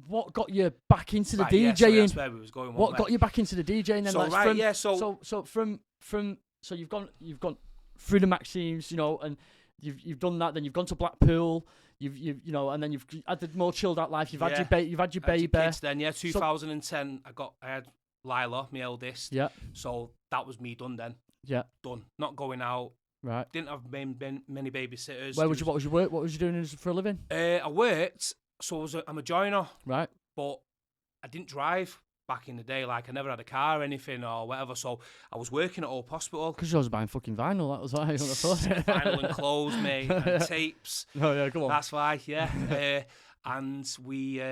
what got you back into the Right, yeah, DJing? so that's where we was going. What got you back into the DJing then? So, Like, right, from, yeah, so so you've gone through the Maximes, you know, and you've done that. Then you've gone to Blackpool. You know, and then you've had the more chilled out life. You've had your baby. Kids then, 2010. I had Lila, my eldest. Yeah. So that was me done then. Yeah. Done. Not going out. Right. Didn't have many babysitters. What was your work? What was you doing for a living? I worked. So I'm a joiner. Right. But I didn't drive back in the day. Like, I never had a car or anything or whatever. So I was working at Old Hospital. Because you was buying fucking vinyl. That was why. Vinyl and clothes, mate, and tapes. Oh yeah, come on. That's why, yeah. And we,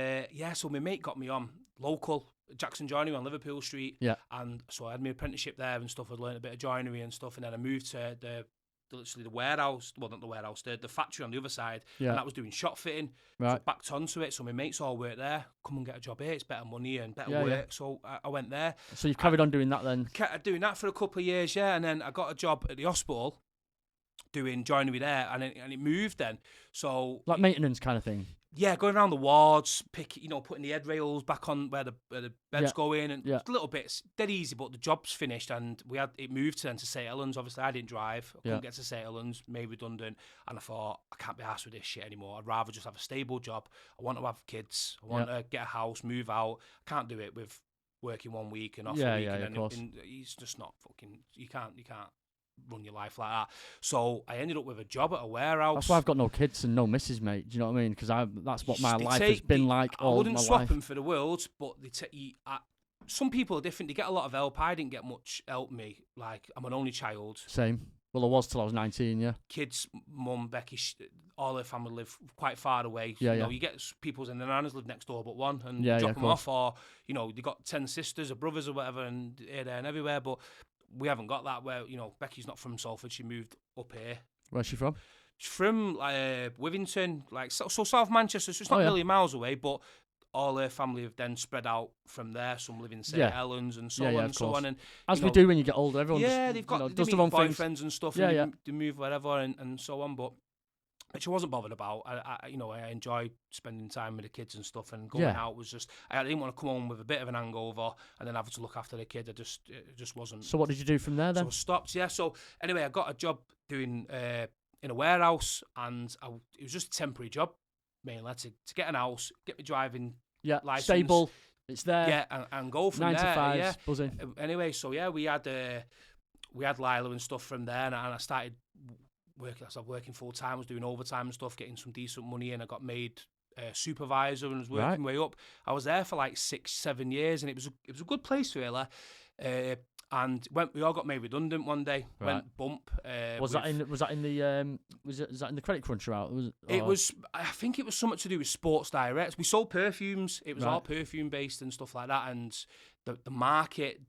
so my mate got me on local Jackson Joinery on Liverpool Street. Yeah. And so I had my apprenticeship there and stuff. I'd learned a bit of joinery and stuff, and then I moved to literally the warehouse. Well, not the warehouse, the factory on the other side. Yeah. And that was doing shot fitting. Right. So backed onto it. So my mates all worked there. Come and get a job here. It's better money and better Yeah, work. yeah. So I went there. So you've carried on doing that then? Kept doing that for a couple of years, yeah. And then I got a job at the hospital doing joinery there, and it moved then. So Like maintenance kind of thing? yeah, going around the wards, putting the head rails back on where the beds go in, and little bits, dead easy. But the job's finished, and it moved to St Helens. Obviously, I didn't drive. I couldn't get to St Helens, made redundant, and I thought I can't be arsed with this shit anymore. I'd rather just have a stable job. I want to have kids. I want to get a house, move out. I can't do it with working 1 week and off a week, and then it's just not fucking. You can't run your life like that. So I ended up with a job at a warehouse. That's why I've got no kids and no missus, mate. Do you know what I mean? Because that's what my life has been like all my life. I wouldn't swap them for the world, but some people are different. They get a lot of help. I didn't get much help. Me, like, I'm an only child. Same. Well, I was till I was 19. Yeah. Kids, mum, Becky, all her family live quite far away. Yeah, you know, you get people's and the nanas live next door but one, and drop them course. off, or they got 10 sisters or brothers or whatever, and here, there, and everywhere. But we haven't got that. Where Becky's not from Salford. She moved up here. Where's she from? She's from Withington, so South Manchester. So it's not a million miles away, but all her family have then spread out from there. Some live in St Helens and so on and so on. And as we do when you get older, everyone they've got does their own boyfriends and stuff. Yeah, and they move wherever and so on. But which I wasn't bothered about. I enjoy spending time with the kids and stuff, and going out was just, I didn't want to come home with a bit of an hangover and then have to look after the kid. It just wasn't. So what did you do from there then? So I stopped, yeah. So anyway, I got a job doing in a warehouse, and it was just a temporary job, mainly to get an house, get me driving license. Stable, it's there. Yeah, and go from 9 there. 9 to 5, yeah. buzzing. Anyway, so yeah, we had Lila and stuff from there, and I started working full time. I was doing overtime and stuff, getting some decent money, and I got made supervisor and was working my way up. I was there for like 6-7 years, and it was a good place really. And we all got made redundant one day. Right. Went bump. Was that in the credit crunch route? I think it was something to do with Sports Direct. We sold perfumes. It was all perfume based and stuff like that. And the market,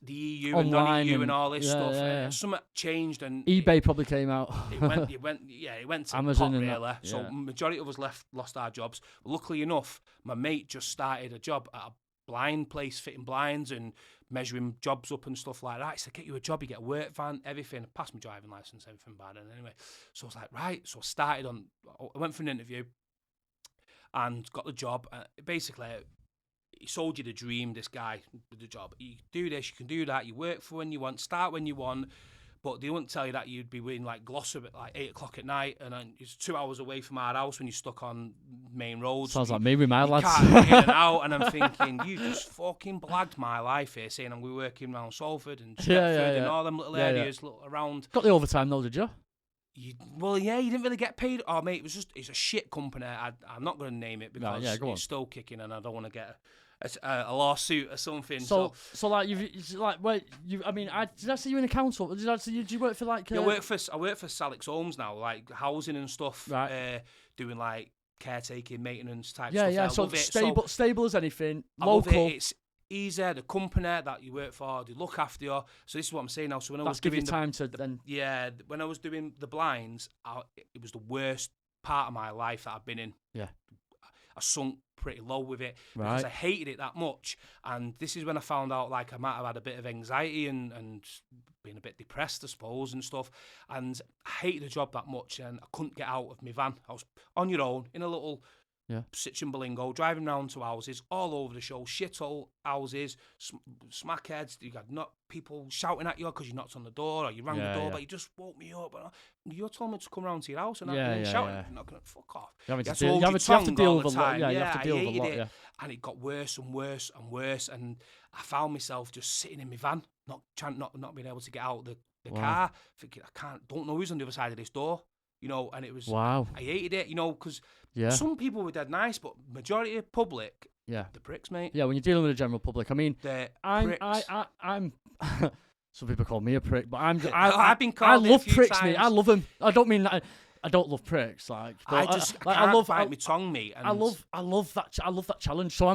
the EU online and non-EU and all this stuff. Something changed, and eBay probably came out. It went to Amazon pot, and really. that, So majority of us lost our jobs. Luckily enough, my mate just started a job at a blind place, fitting blinds and measuring jobs up and stuff like that. He said, get you a job, you get a work van, everything. I passed my driving license, everything bad. And anyway, so I was like, right. So I went for an interview and got the job. Basically, he sold you the dream, this guy with the job. You do this, you can do that, you work for when you want, start when you want. But they wouldn't tell you that you'd be in like Gloucester at like 8 o'clock at night, and then it's 2 hours away from our house when you're stuck on main roads. Sounds like me with my lads. Can't get in and out, and I'm thinking, you just fucking blagged my life here, saying I'm working around Salford and Stepford and all them little areas around. Got the overtime though, did you? You didn't really get paid. Oh, mate, it's a shit company. I'm not going to name it because it's still kicking, and I don't want to get a lawsuit or something. So like did I see you in the council? Did you work for like? I work for Salix Homes now, like housing and stuff. Right. Doing like caretaking, maintenance type stuff. Yeah. So stable as anything. Local. I love it. It's easy. The company that you work for, they look after you. So this is what I'm saying now. So when I was doing when I was doing the blinds, it was the worst part of my life that I've been in. Yeah. I sunk pretty low with it because I hated it that much. And this is when I found out like I might have had a bit of anxiety and being a bit depressed, I suppose, and stuff. And I hated the job that much, and I couldn't get out of my van. I was on your own in a little Sitch and Belingo, driving round to houses all over the show, shithole houses, smackheads. You got people shouting at you because you knocked on the door or you rang the door, but you just woke me up. You're telling me to come round to your house and I'm shouting. I'm not going to fuck off. You have to deal with a lot. Yeah, you have to deal with a lot. Yeah. And it got worse and worse and worse. And I found myself just sitting in my van, not being able to get out the car, thinking don't know who's on the other side of this door. And it was, I hated it, because some people were dead nice, but majority of public, the pricks, mate. Yeah, when you're dealing with the general public, I mean, I'm some people call me a prick, but I've been called I love pricks, times. mate. I love them. I don't mean that. I don't love pricks. I can't bite my tongue, mate. And I love that challenge. So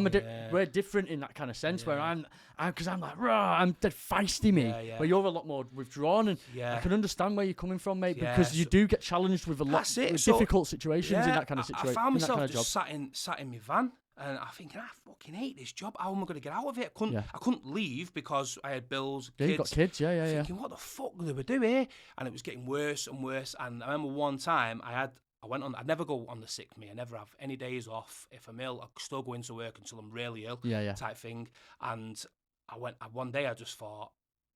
we're different in that kind of sense. Where because I'm like, I'm dead feisty, mate. Where you're a lot more withdrawn, and I can understand where you're coming from, mate. Because you do get challenged with a lot of difficult situations in that kind of situation. I found myself just sat in my van. And I think, I fucking hate this job. How am I going to get out of it? I couldn't leave because I had bills, kids. You got kids, Thinking, what the fuck do we do here? And it was getting worse and worse. And I remember one time I'd never go on the sick me. I never have any days off. If I'm ill, I still go into work until I'm really ill, type thing. And one day I just thought,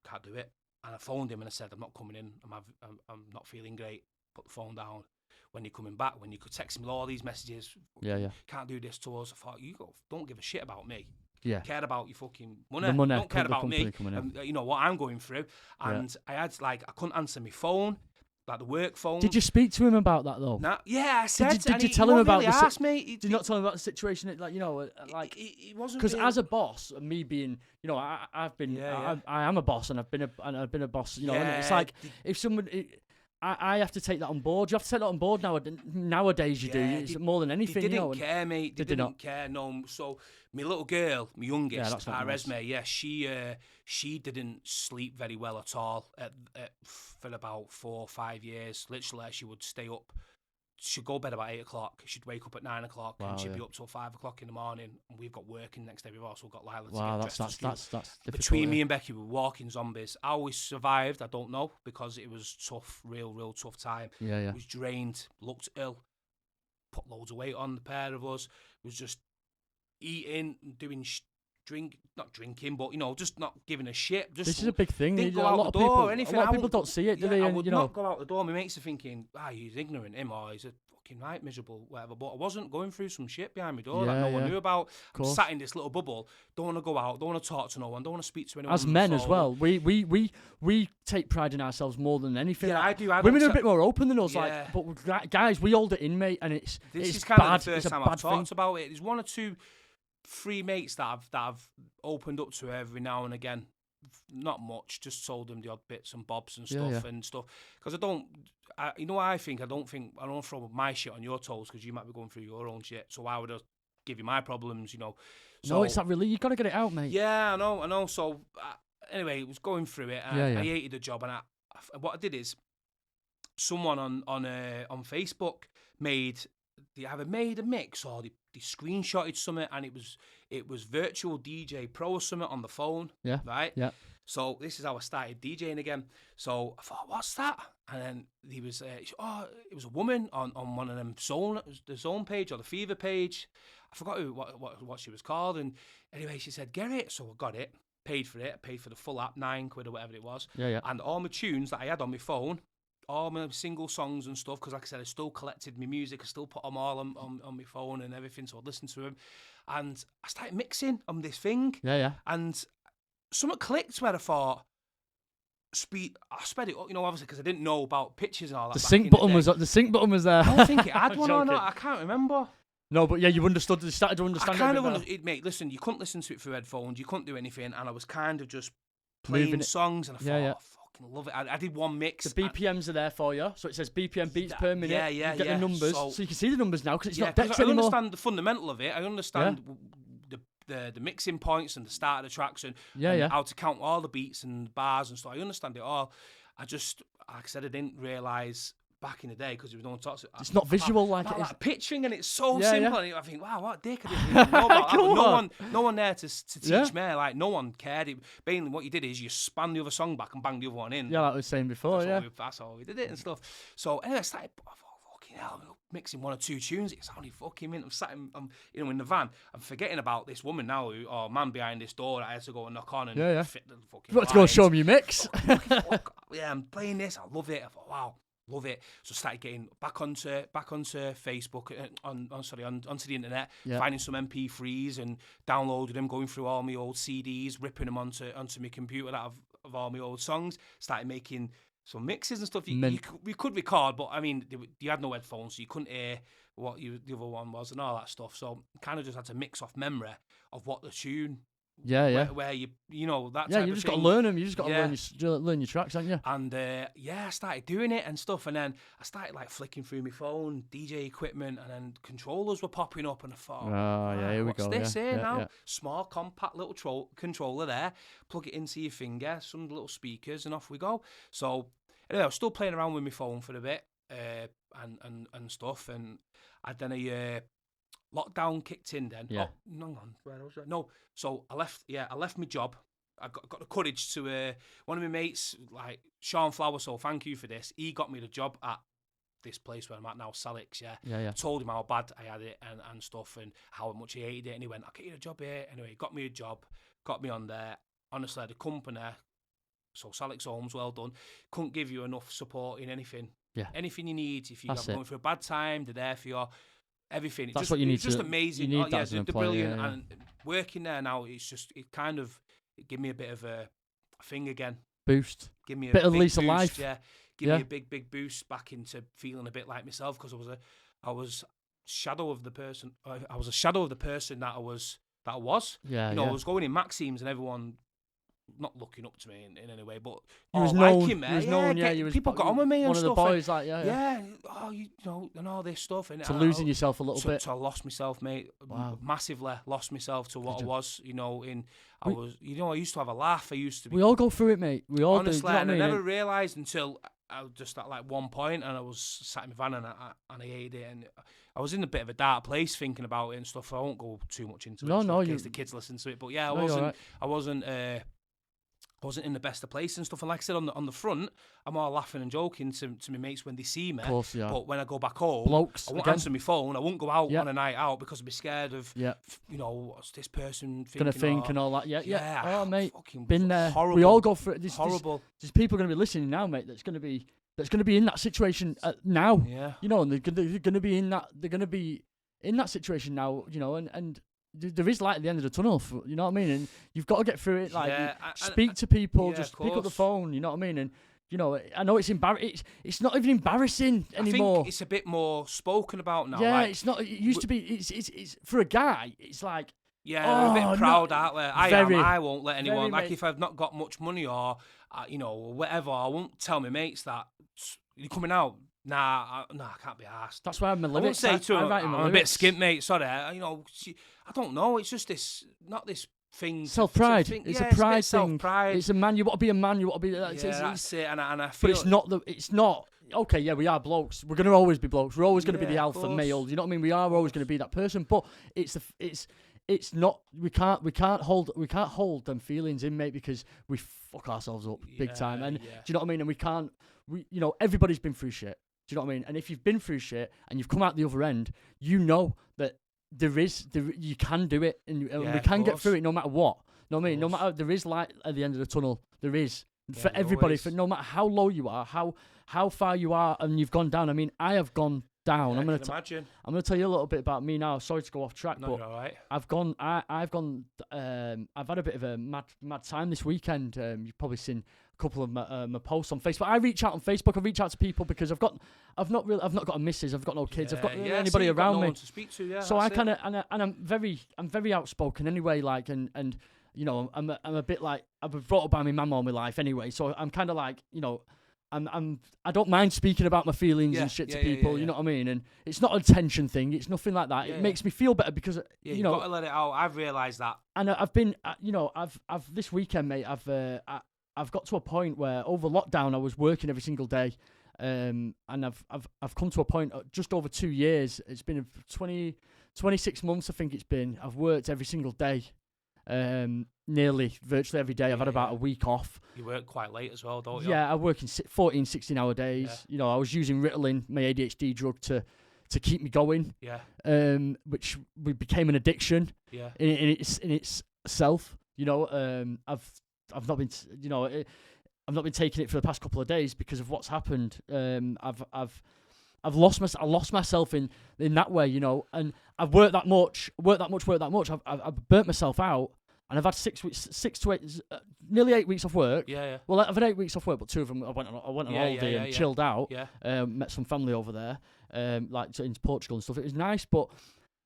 can't do it. And I phoned him and I said, I'm not coming in. I'm not feeling great. Put the phone down. When you're coming back, when you could text me all these messages, can't do this to us. I thought, don't give a shit about me. Care about your fucking money. Don't care about me. What I'm going through. And I had I couldn't answer my phone, like the work phone. Did you speak to him about that though? Nah, I said. Did you tell him about Did you not tell him about the situation? It wasn't because as a boss, me being, I've been, I am a boss, and I've been a boss. And it's like if someone. I have to take that on board. You have to take that on board nowadays. You do. It's more than anything. They didn't care, mate. They didn't care. No. So my little girl, my youngest, Esme, she didn't sleep very well at all for about 4 or 5 years. Literally, she would stay up. She'd go to bed about 8 o'clock. She'd wake up at 9 o'clock, and she'd be up till 5 o'clock in the morning. And we've got working next day. We've also got Lila to get dressed to school. That's between me and Becky, we were walking zombies. How we survived, I don't know, because it was tough, real tough time. Yeah. Was drained, looked ill, put loads of weight on the pair of us. Was just eating, doing not drinking, but just not giving a shit. Just this is a big thing. Didn't go out the door or anything. A lot of people don't see it, do they? I would not go out the door. My mates are thinking, he's ignorant, him, or he's a fucking right miserable, whatever. But I wasn't going through some shit behind my door that no one knew about. I'm sat in this little bubble. Don't want to go out. Don't want to talk to no one. Don't want to speak to anyone. As men as well, we take pride in ourselves more than anything. Yeah, I do. Women are a bit more open than us, but guys, we hold it in, mate, and it's kind bad. Of the first time I've talked about it. There's 1 or 2. 3 mates that I've opened up to every now and again. Not much, just told them the odd bits and bobs and stuff and stuff. Because I don't throw my shit on your toes because you might be going through your own shit. So I would give you my problems, So, no, it's not really. You got to get it out, mate. Yeah, I know. So anyway, it was going through it. And I hated the job, and what I did is someone on Facebook they either made a mix or they screenshotted something, and it was virtual DJ Pro or something on the phone. Yeah. Right? Yeah. So this is how I started DJing again. So I thought, what's that? And then he was, it was a woman on one of them the Zone page or the Fever page. I forgot what she was called. And anyway, she said, get it. So I got it, paid for it, paid for the full app, £9 or whatever it was. Yeah. And all my tunes that I had on my phone, all my single songs and stuff, because like I said, I still collected my music. I still put them all on my phone and everything, so I'd listen to them. And I started mixing on this thing. Yeah. And something clicked where I thought, I sped it up, obviously, because I didn't know about pitches and all that. The sync button was there. I don't think it had one or not. I can't remember. No, but yeah, you started to understand. I kind of understood, mate. Listen, you couldn't listen to it through headphones. You couldn't do anything, and I was kind of just playing songs, and I thought, love it. I did one mix. The BPMs are there for you, so it says BPM beats per minute. Yeah. You get the numbers, so you can see the numbers now because it's not decks anymore. I understand the fundamental of it. I understand the mixing points and the start of the tracks and how to count all the beats and bars and stuff. I understand it all. I just, like I said, I didn't realise back in the day because there was no one talks. It's not visual like it is. Like pitching, and it's so simple. And I think, wow, what dick! I didn't even know about that. No one there to teach me. Like no one cared. Mainly, what you did is you span the other song back and bang the other one in. Yeah, like I was saying before. That's how we did it and stuff. So anyway, I started. fucking hell, I'm mixing 1 or 2 tunes. It's only fucking mint. I'm sat in the van. I'm forgetting about this woman now, or man behind this door that I had to go and knock on and fit the fucking. You want to go and show me your mix? Yeah, I'm playing this. I love it. I thought, wow, love it. So I started getting back onto Facebook, onto the internet, finding some MP3s and downloading them, going through all my old CDs, ripping them onto my computer that of all my old songs. Started making some mixes and stuff. You could record, but I mean, you had no headphones, so you couldn't hear what the other one was and all that stuff. So kind of just had to mix off memory of what the tune. Where you know that. Yeah, you just got to learn them. You just got to learn your tracks, haven't you? And I started doing it and stuff, and then I started like flicking through my phone, DJ equipment, and then controllers were popping up, and I thought, here we go. What's this here now? Small, compact little controller there. Plug it into your finger, some little speakers, and off we go. So anyway, I was still playing around with my phone for a bit, and stuff, and then lockdown kicked in then. Yeah. Oh, hang on, where was I? No, so I left my job. I got the courage to, one of my mates, like Sean Flower, so thank you for this. He got me the job at this place where I'm at now, Salix, Yeah. Told him how bad I had it and stuff and how much he hated it. And he went, I'll get you a job here. Anyway, he got me a job, got me on there. Honestly, the company, so Salix Homes, well done, couldn't give you enough support in anything. Yeah. Anything you need. If you're going through a bad time, they're there for you. Everything. That's what you need. It's just amazing. You need that as an they're employee, brilliant. And working there now, it give me a bit of a thing again. Boost. Give me a bit of big lease boost, of life. Yeah. Give me a big boost back into feeling a bit like myself, because I was shadow of the person. I was a shadow of the person that I was. Yeah. I was going in Maxims and everyone not looking up to me in any way, but people got on with me and stuff. One of the boys, and all this stuff. And losing yourself a little bit. So I lost myself, mate. Wow. Massively lost myself to what I was. I used to have a laugh. I used to be. We all go through it, mate. We all honestly, do. You know and I never realised until I was just at like one point, and I was sat in my van and I hated it, and I was in a bit of a dark place thinking about it and stuff. I won't go too much into it. In case the kids listen to it, but yeah, I wasn't in the best of place and stuff. And like I said, on the front, I'm all laughing and joking to my mates when they see me. Of course, yeah. But when I go back home, Blokes, I won't answer my phone. I won't go out on a night out because I'd be scared of, what's this person thinking? Gonna think and all that. Yeah. Oh, mate, fucking been there. Horrible. We all go through it. Horrible. There's people going to be listening now, mate. That's going to be in that situation now. Yeah. And they're going to be in that. They're going to be in that situation now. And there is light at the end of the tunnel, you know what I mean? And you've got to get through it. Like, speak to people, just pick up the phone, you know what I mean? And, I know it's embarrassing. It's not even embarrassing anymore. I think it's a bit more spoken about now. Yeah, like, it's not. It used to be. It's for a guy. It's like. Yeah, they're a bit proud, aren't they? I won't let anyone. Like, if I've not got much money or, whatever, I won't tell my mates that you're coming out. Nah, I can't be arsed. That's why I'm a little bit. I won't say to him, I'm a bit skint, mate. Sorry, I don't know. It's just not this thing. Self-pride. It's a pride thing. Self-pride. It's a man. You want to be a man. You want to be. That's it. And I feel. But it's not. It's not. Okay, yeah, we are blokes. We're going to always be blokes. We're always going to be the alpha male. You know what I mean? We are always going to be that person. But it's not. We can't hold them feelings in, mate, because we fuck ourselves up big time. And do you know what I mean? And we can't. Everybody's been through shit. Do you know what I mean? And if you've been through shit and you've come out the other end, you know that you can do it, and we can get through it no matter what. You know what I mean? No matter, there is light at the end of the tunnel. There is for everybody. For no matter how low you are, how far you are, and you've gone down. I mean, I have gone down. I'm gonna tell you a little bit about me now. Sorry to go off track, but you're all right. I've had a bit of a mad time this weekend. You've probably seen a couple of my posts on Facebook. I reach out on Facebook. I reach out to people because I've not got a missus. I've got no kids. I've got anybody around me to speak to. Yeah, so I kind of and I'm very outspoken anyway. Like and I'm a bit like I've been brought up by my mum all my life anyway. So I'm kind of like I don't mind speaking about my feelings and shit to people. You know what I mean? And it's not a tension thing. It's nothing like that. It makes me feel better because you've got to let it out. I've realised that. And I've been I've this weekend, mate. I've got to a point where over lockdown I was working every single day, and I've come to a point just over 2 years. It's been 26 months, I think it's been. I've worked every single day, nearly virtually every day. I've had about a week off. You work quite late as well, don't you? Yeah, I work in 14, 16-hour days. Yeah. You know, I was using Ritalin, my ADHD drug, to keep me going. Yeah. Which became an addiction. Yeah. In itself. You know, I've not been, you know, I've not been taking it for the past couple of days because of what's happened. I've lost myself in that way, you know, and I've worked that much. I've burnt myself out, and I've had 6 to 8, nearly 8 weeks off work. Yeah. Well, I've had 8 weeks off work, but 2 of them I went on holiday and chilled out. Yeah. Met some family over there, like in Portugal and stuff. It was nice, but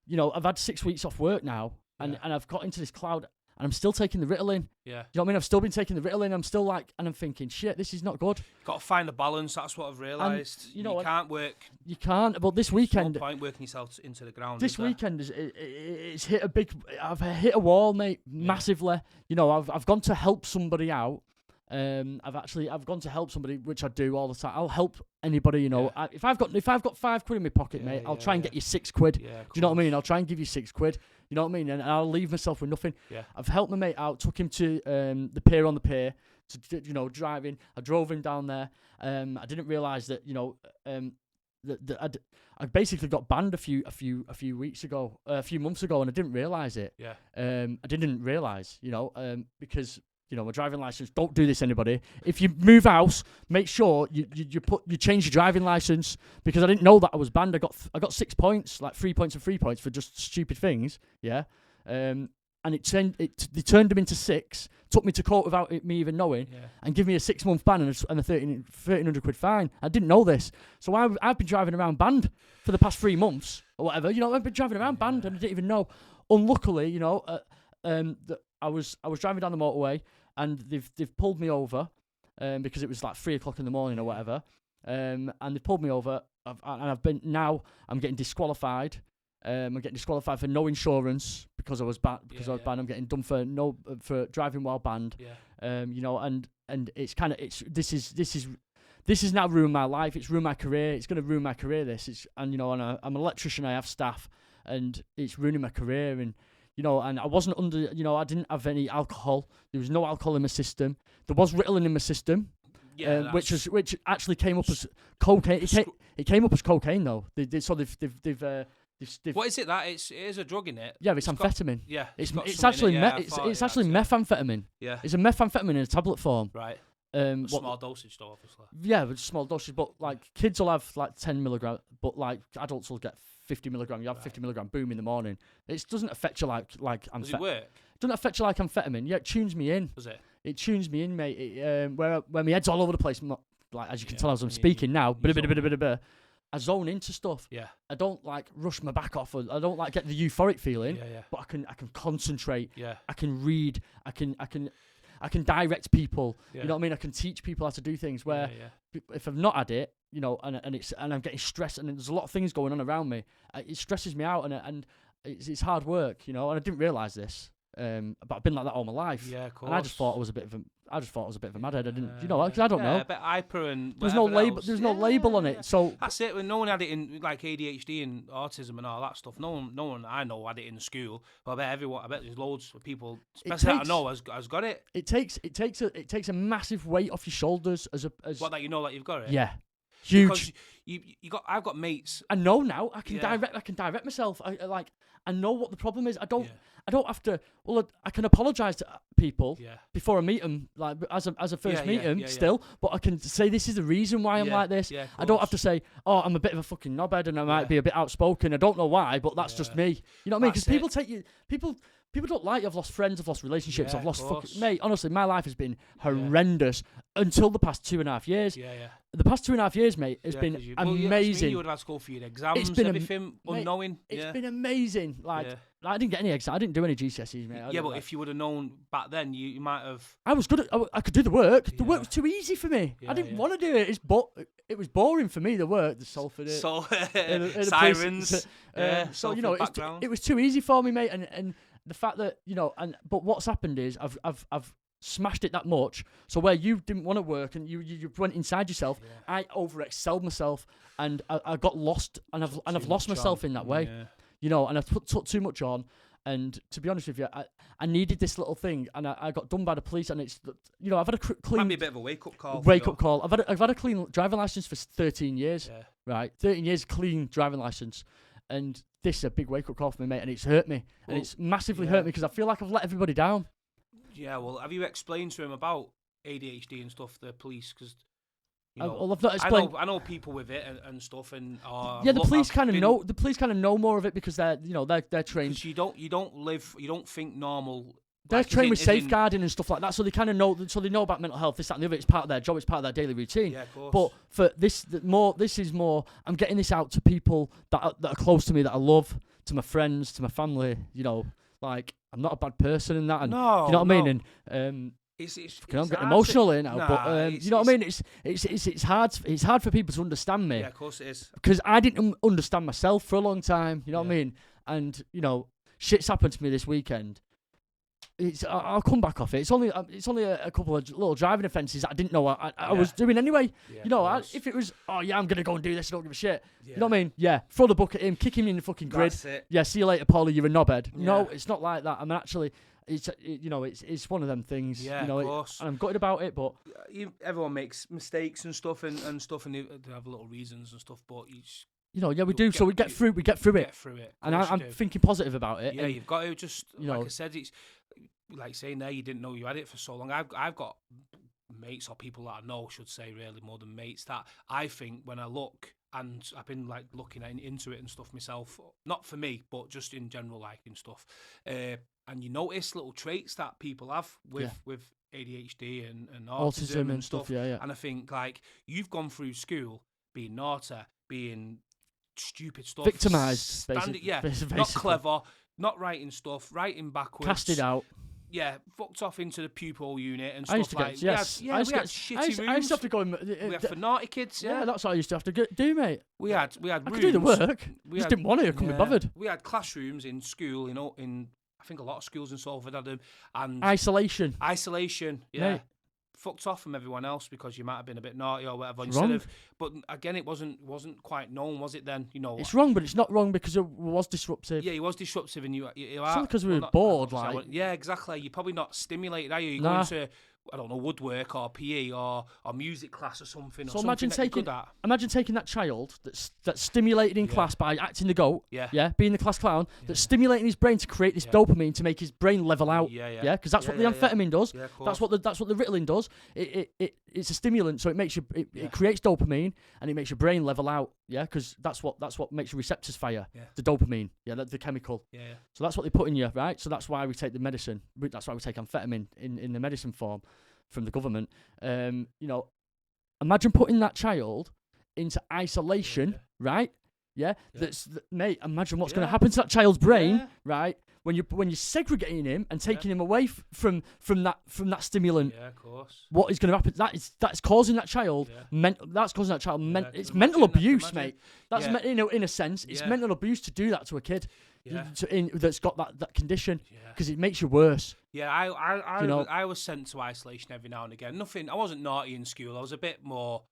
you know, I've had 6 weeks off work now, and I've got into this cloud. And I'm still taking the Ritalin. Yeah. You know what I mean? I've still been taking the Ritalin. I'm still like, and I'm thinking, shit, this is not good. Got to find a balance. That's what I've realised. You can't work. You can't. But this weekend, no point working yourself into the ground. This weekend it's hit a big. I've hit a wall, mate, massively. You know, I've gone to help somebody out. I've gone to help somebody, which I do all the time. I'll help anybody, you know. If I've got £5 in my pocket, mate, I'll try and get you £6. Do you know what I mean? I'll try and give you £6. You know what I mean? And I'll leave myself with nothing. Yeah. I've helped my mate out, took him to the pier on the pier, you know, driving. I drove him down there. I didn't realise that, you know, that I basically got banned a few months ago, and I didn't realise it. Yeah. I didn't realise, you know, because, you know, my driving license. Don't do this, anybody. If you move house, make sure you change your driving license, because I didn't know that I was banned. I got 6 points, like 3 points and 3 points for just stupid things. Yeah. And they turned them into 6. Took me to court without me even knowing, and give me a 6-month ban and a £1,300 fine. I didn't know this, so I've been driving around banned for the past 3 months or whatever. You know, I've been driving around banned and I didn't even know. Unluckily, you know, I was driving down the motorway, and they've pulled me over, because it was like 3 o'clock in the morning or whatever, and they pulled me over, I'm getting disqualified. I'm getting disqualified for no insurance because I was banned. I'm getting done for driving while banned. Yeah. You know, and it's kind of this is now ruined my life. It's ruined my career. It's going to ruin my career. I'm an electrician. I have staff, and it's ruining my career. And you know, and I wasn't under. You know, I didn't have any alcohol. There was no alcohol in my system. There was Ritalin in my system. Yeah, which actually came up as cocaine. It came up as cocaine though. They've what is it that it is a drug in it? Yeah, it's amphetamine. It's actually methamphetamine. Yeah, it's a methamphetamine in a tablet form. Right. Small dosage though, obviously. Yeah, but small dosage. But like kids will have like 10 milligram, but like adults will get 50 milligram. You have 50 milligram boom in the morning. It doesn't affect you like amphetamine. Does it work? It doesn't affect you like amphetamine. Yeah, it tunes me in. Does it? It tunes me in, mate. Where my head's all over the place. Like as you can tell as I'm speaking now. I zone into stuff. Yeah. I don't like rush my back off. I don't like get the euphoric feeling. Yeah. But I can concentrate. Yeah. I can read. I can direct people. Yeah. You know what I mean? I can teach people how to do things. Where if I've not had it, you know, and I'm getting stressed, and there's a lot of things going on around me. It stresses me out, and it's hard work, you know. And I didn't realise this. But I've been like that all my life. Yeah, of course. And I just thought I was a bit of a madhead. I didn't, you know, because I don't know. A bit hyper and there's no label. There's no label on it. So that's it. When no one had it in like ADHD and autism and all that stuff. No one I know had it in school. But I bet there's loads of people, especially that I know, has got it. It takes a massive weight off your shoulders as what, that you know that you've got it. Yeah. Huge. Because I've got mates. I know now. I can direct myself. I know what the problem is. I don't have to. Well, I can apologise to people before I meet them, like as I first meet them. Still, but I can say this is the reason why I'm like this. I don't have to say, oh, I'm a bit of a fucking knobhead and I might be a bit outspoken. I don't know why, but that's just me. You know what I mean? Because people take you. People don't like you. I've lost friends. I've lost relationships. I've lost mate. Honestly, my life has been horrendous until the past 2.5 years. The past 2.5 years, mate, has been amazing. You would have to go for your exams, everything, unknowing. It's been amazing. Like, I didn't get any exams. I didn't do any GCSEs, mate. But if you would have known back then, you might have. I was good at. I could do the work. The work was too easy for me. I didn't want to do it. It was boring for me. The work, the Salford, sirens. So you know, it was too easy for me, mate. And the fact that, you know, but what's happened is I've smashed it that much. So where you didn't want to work and you went inside yourself, I overexcelled myself, and I got lost, and I've lost myself in that way. You know, and I've took too much on, And to be honest with you, I needed this little thing, and I got done by the police. And it's, you know, I've had a clean. Might be a bit of a wake up call. I've had a clean driving license for 13 years. Yeah. Right, 13 years clean driving license, and this is a big wake up call for me, mate. And it's hurt me, and it's massively hurt me because I feel like I've let everybody down. Yeah. Well, have you explained to him about ADHD and stuff? The police, because. I've not explained. I know people with it and stuff, and the police kind of know. The police kind of know more of it because they're trained. Because you don't think normal. They're trained with safeguarding and stuff like that, so they kind of know. So they know about mental health, this, that, and the other. It's part of their job. It's part of their daily routine. Yeah, of course. But for this is more. I'm getting this out to people that are close to me, that I love, to my friends, to my family. You know, like I'm not a bad person in that. And, no, you know what I mean? And I'm getting emotional here now, but you know what I mean. It's hard. It's hard for people to understand me. Yeah, of course it is. Because I didn't understand myself for a long time. You know what I mean? And you know, shit's happened to me this weekend. I'll come back off it. It's only a couple of little driving offences that I didn't know I was doing anyway. Yeah, you know, if it was, I'm gonna go and do this, I don't give a shit. Yeah. You know what I mean? Yeah, throw the book at him, kick him in the fucking grid. That's it. Yeah, see you later, Paulie. You're a knobhead. Yeah. No, it's not like that. I mean, actually, it's one of them things. Yeah, you know, of course. And I'm gutted about it, but everyone makes mistakes and stuff, and they have little reasons and stuff, but we do. So we get through it. And I'm thinking positive about it. Yeah, and you've got to just, like I said, it's like saying there, you didn't know you had it for so long. I've got mates, or people that I know, should say, really more than mates, that I think when I look, and I've been like looking into it and stuff myself, not for me, but just in general, like and stuff. And you notice little traits that people have with ADHD and autism and stuff. Yeah. And I think, like, you've gone through school being naughty, being stupid stuff, victimised, basically. Not clever, not writing stuff, writing backwards, casted out. Yeah, fucked off into the pupil unit and stuff we had shitty rooms. I used to have to go in. We had for naughty kids. Yeah, that's what I used to have to do, mate. We had rooms. I could do the work. Just didn't want to. I couldn't be bothered. We had classrooms in school. You know, in I think a lot of schools in Salford had them. And isolation. Yeah. Mate. Fucked off from everyone else because you might have been a bit naughty or whatever. It's wrong. But again, it wasn't quite known, was it? Then, you know, it's wrong, but it's not wrong because it was disruptive. Yeah, it was disruptive, and you it's not because we were bored, like. Yeah, exactly. You're probably not stimulated, are you? You're going to, I don't know, woodwork or PE or music class or something. So imagine taking that child that's stimulated in class by acting the goat, being the class clown, that's stimulating his brain to create this dopamine to make his brain level out, because that's what the amphetamine does. Yeah, that's what the Ritalin does. It's a stimulant, so it creates dopamine and it makes your brain level out. Yeah, because that's what makes your receptors fire. Yeah. The dopamine. Yeah, the chemical. Yeah. So that's what they put in you, right? So that's why we take the medicine. That's why we take amphetamine in the medicine form from the government. You know, imagine putting that child into isolation, right? Yeah. Mate, imagine what's going to happen to that child's brain, right? When you're segregating him and taking him away from that stimulant. Yeah, of course. What is going to happen? That's causing that child. That's causing that child. It's mental abuse, mate. That's in a sense, it's mental abuse to do that to a kid. Yeah. That's got that condition, because it makes you worse. Yeah, I was sent to isolation every now and again. Nothing. I wasn't naughty in school. I was a bit more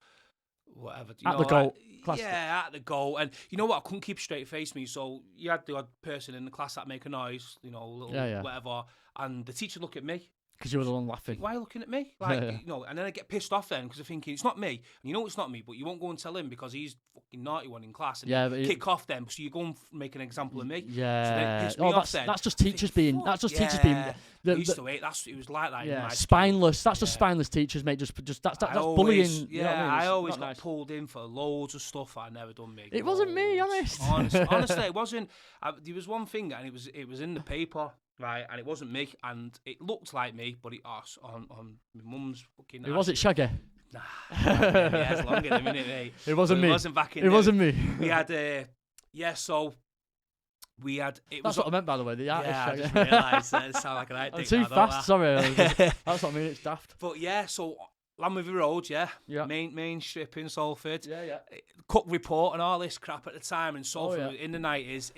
whatever. At the goal. At the goal. And you know what? I couldn't keep a straight face me. So you had the odd person in the class that make a noise, you know, a little whatever. And the teacher look at me. Because you were the one laughing. Why are you looking at me? Like, you know, and then I get pissed off then because I'm thinking, it's not me. And you know it's not me, but you won't go and tell him because he's the fucking naughty one in class. And kick off then. So you go and make an example of me. Yeah. So that's just teachers being. That's just teachers being. I used to hate. It was like that. Yeah. In my spineless. That's just spineless teachers, mate. That's bullying. Yeah. You know what I mean? I always got pulled in for loads of stuff I never done. It wasn't me, honest. Honestly, it wasn't. There was one thing, and it was in the paper. Right, and it wasn't me, and it looked like me, but on my mum's fucking. Was it Shaggy? Nah, yeah, it's longer than a minute, mate. It wasn't me. It wasn't back in. It wasn't me. We had so we had. That's what I meant, by the way. The artist. Yeah, I just realised it sounded like an art. I'm too fast. Sorry, that's what I mean. It's daft. But yeah, so Landwithy Road, main strip in Salford. Yeah. Cook Report and all this crap at the time in Salford in the 90s.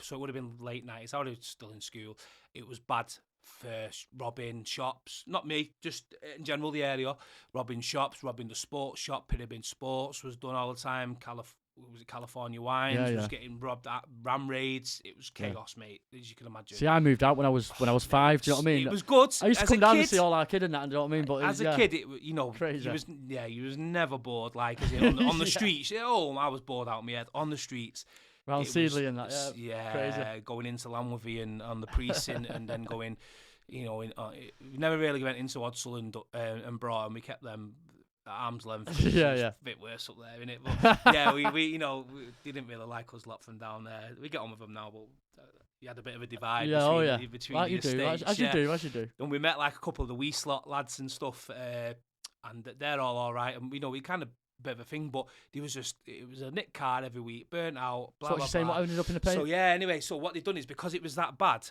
So it would have been late 90s. I was still in school. It was bad for robbing shops. Not me, just in general the area. Robbing shops, robbing the sports shop. Pinnabin Sports was done all the time. was it California Wines, was getting robbed at ram raids. It was chaos, mate, as you can imagine. See, I moved out when I was 5. Do you know what I mean? It was good. I used to come down and see all our kid and that. Do you know what I mean? But as a kid, crazy. He was never bored. Like as in on the streets. Oh, I was bored out of my head on the streets. Round Seedley and that. Crazy. Going into Llanwithy and on the precinct, and then going, we never really went into Oldskool and Broughton. We kept them at arm's length. It's a bit worse up there, innit? But yeah, we didn't really like us lot from down there. We get on with them now, but you had a bit of a divide between like the estates. As you do. And we met like a couple of the wee slot lads and stuff, and they're all right. And we kind of bit of a thing, but it was a nick car every week, burnt out. Blah, so what blah, you're saying? blah. What ended up in the paint? So yeah, anyway, so what they've done is because it was that bad.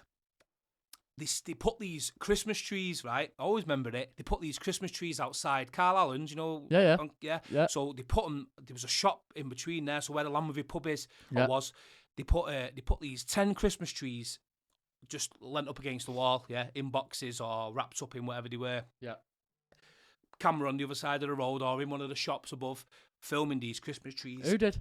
They put these Christmas trees, right? I always remember it. They put these Christmas trees outside Carl Allen's, Yeah. So they put them. There was a shop in between there, so where the Llanwithy pub is was. They put these 10 Christmas trees just leant up against the wall, in boxes or wrapped up in whatever they were. Yeah. Camera on the other side of the road or in one of the shops above, filming these Christmas trees. Who did?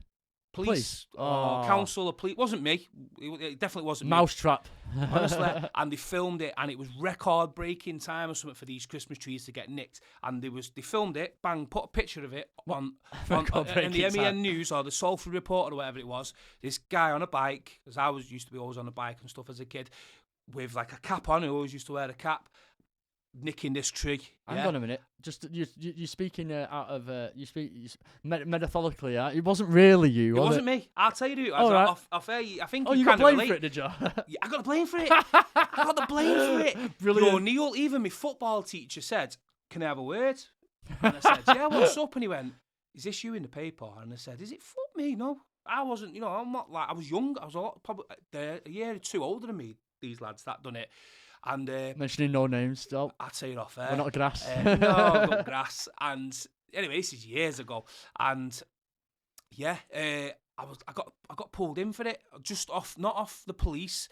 Police or council or police. Wasn't me. It definitely wasn't Mousetrap. me. Honestly. And they filmed it, and it was record-breaking time or something for these Christmas trees to get nicked. And they filmed it, bang, put a picture of it on in the MEN News or the Salford Report or whatever it was. This guy on a bike, because I used to be always on a bike and stuff as a kid, with like a cap on. Who always used to wear a cap. Nicking this tree. Hang on a minute. Just you're speaking out of metaphorically. It wasn't really you. It wasn't me. I'll tell you. Right. I think. Oh, you got blamed for it, did you? Yeah, I got the blame for it. I got the blame for it. Brilliant. Neil, even my football teacher said, "Can I have a word?" And I said, "Yeah, what's up?" And he went, "Is this you in the paper?" And I said, "Is it? Fuck me, no. I wasn't. I'm not like I was young. I was probably a year or two older than me. These lads that done it." And mentioning no names, still. I'd say it off air. We're not grass. No, not grass. And anyway, this is years ago. And I got pulled in for it. Just not off the police,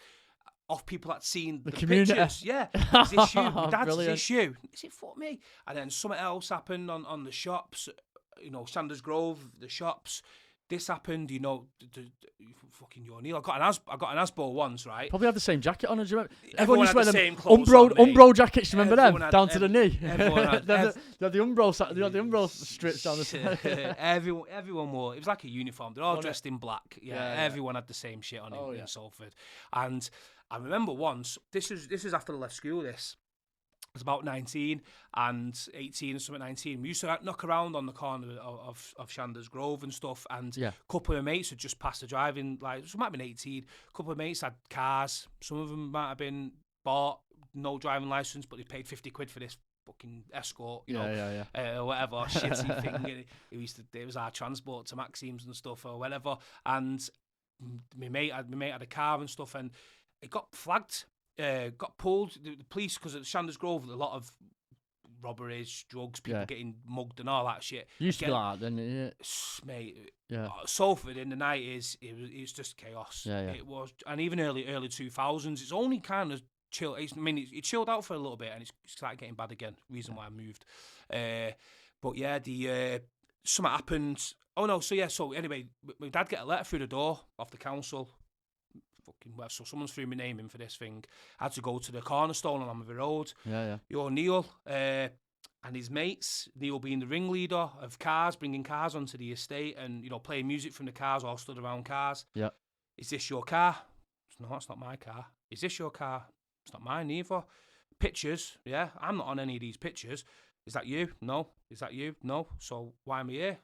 off people that seen the pictures. Yeah, is this you? My dad's, is this you? Is it fuck me? And then something else happened on the shops. Sanders Grove, the shops. This happened, fucking your Neil. I got an Asbo once, right? Probably had the same jacket on, do you remember? Everyone used to wear the same clothes on, Umbro jackets, do you remember them? Down to the knee. Everyone had, they had the Umbro strips down the side. Everyone wore, it was like a uniform. They're all dressed in black. Yeah, everyone had the same shit on in Salford. And I remember once, this is after I left school, this. I was about 19 and 18 or something, 19. We used to knock around on the corner of Sanders Grove and stuff, and a couple of mates had just passed the driving, some might have been 18. A couple of mates had cars. Some of them might have been bought, no driving licence, but they paid 50 quid for this fucking Escort, or whatever, shitty thing. It was our transport to Maxims and stuff or whatever. And my mate had a car and stuff, and it got flagged. Got pulled. The police, because at Sanders Grove, a lot of robberies, drugs, people getting mugged and all that shit. Used to be like that, didn't it? Mate, Salford in the 90s, it was just chaos. It was, and even early 2000s, it's only kind of chill. It chilled out for a little bit, and it's started getting bad again. Reason why I moved. But yeah, something happened. Oh no, so anyway, my dad get a letter through the door off the council. So someone's threw my name in for this thing. I had to go to the Cornerstone on Llanwithy Road. Your Neil and his mates, Neil being the ringleader of cars, bringing cars onto the estate and, playing music from the cars, all stood around cars. Yeah. Is this your car? No, it's not my car. Is this your car? It's not mine either. Pictures, I'm not on any of these pictures. Is that you? No. Is that you? No. So why am I here?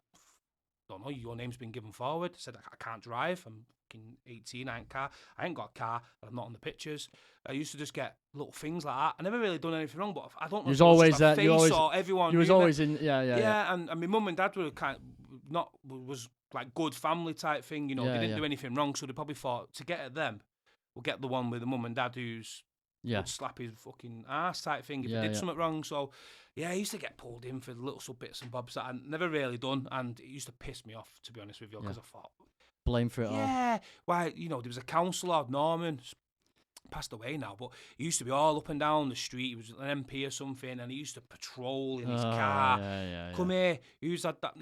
Don't know. Your name's been given forward. I said, I can't drive. I'm 18, I ain't got a car, I'm not on the pictures. I used to just get little things like that. I never really done anything wrong, but I don't know. You was always there. You was always in. Yeah. And my mum and dad were was like good family type thing. They didn't do anything wrong, so they probably thought to get at them, we'll get the one with the mum and dad who's would slap his fucking ass type thing if he did something wrong. So I used to get pulled in for the little sub bits and bobs that I never really done, and it used to piss me off, to be honest with you, because I thought. Blame for it all. Yeah, why? There was a councillor, Norman. passed away now, but he used to be all up and down the street. He was an MP or something, and he used to patrol in his car. Come here, who's had that?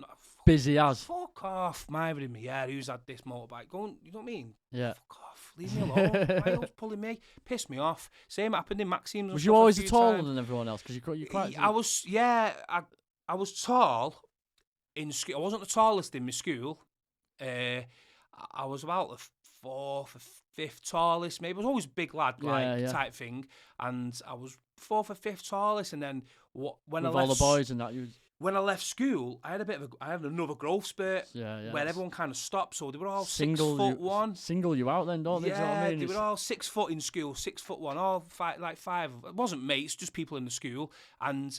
Busy as. Fuck off, mithering me. Yeah, who's had this motorbike? Going, you know what I mean? Yeah. Fuck off, leave me alone. Why are you pulling me? Pissed me off. Same happened in Maxime's. Was you always taller than everyone else? Because you're quite. I was tall in school. I wasn't the tallest in my school. I was about the 4th or 5th tallest, maybe. I was always a big lad, type thing. And I was 4th or 5th tallest. And then when I left, all the boys and that, when I left school, I had another growth spurt where everyone kind of stopped. So they were all 6'1". Single you out then, don't they? Yeah, you know what I mean? They were all 6 foot in school, 6'1", all five. It wasn't mates, just people in the school. And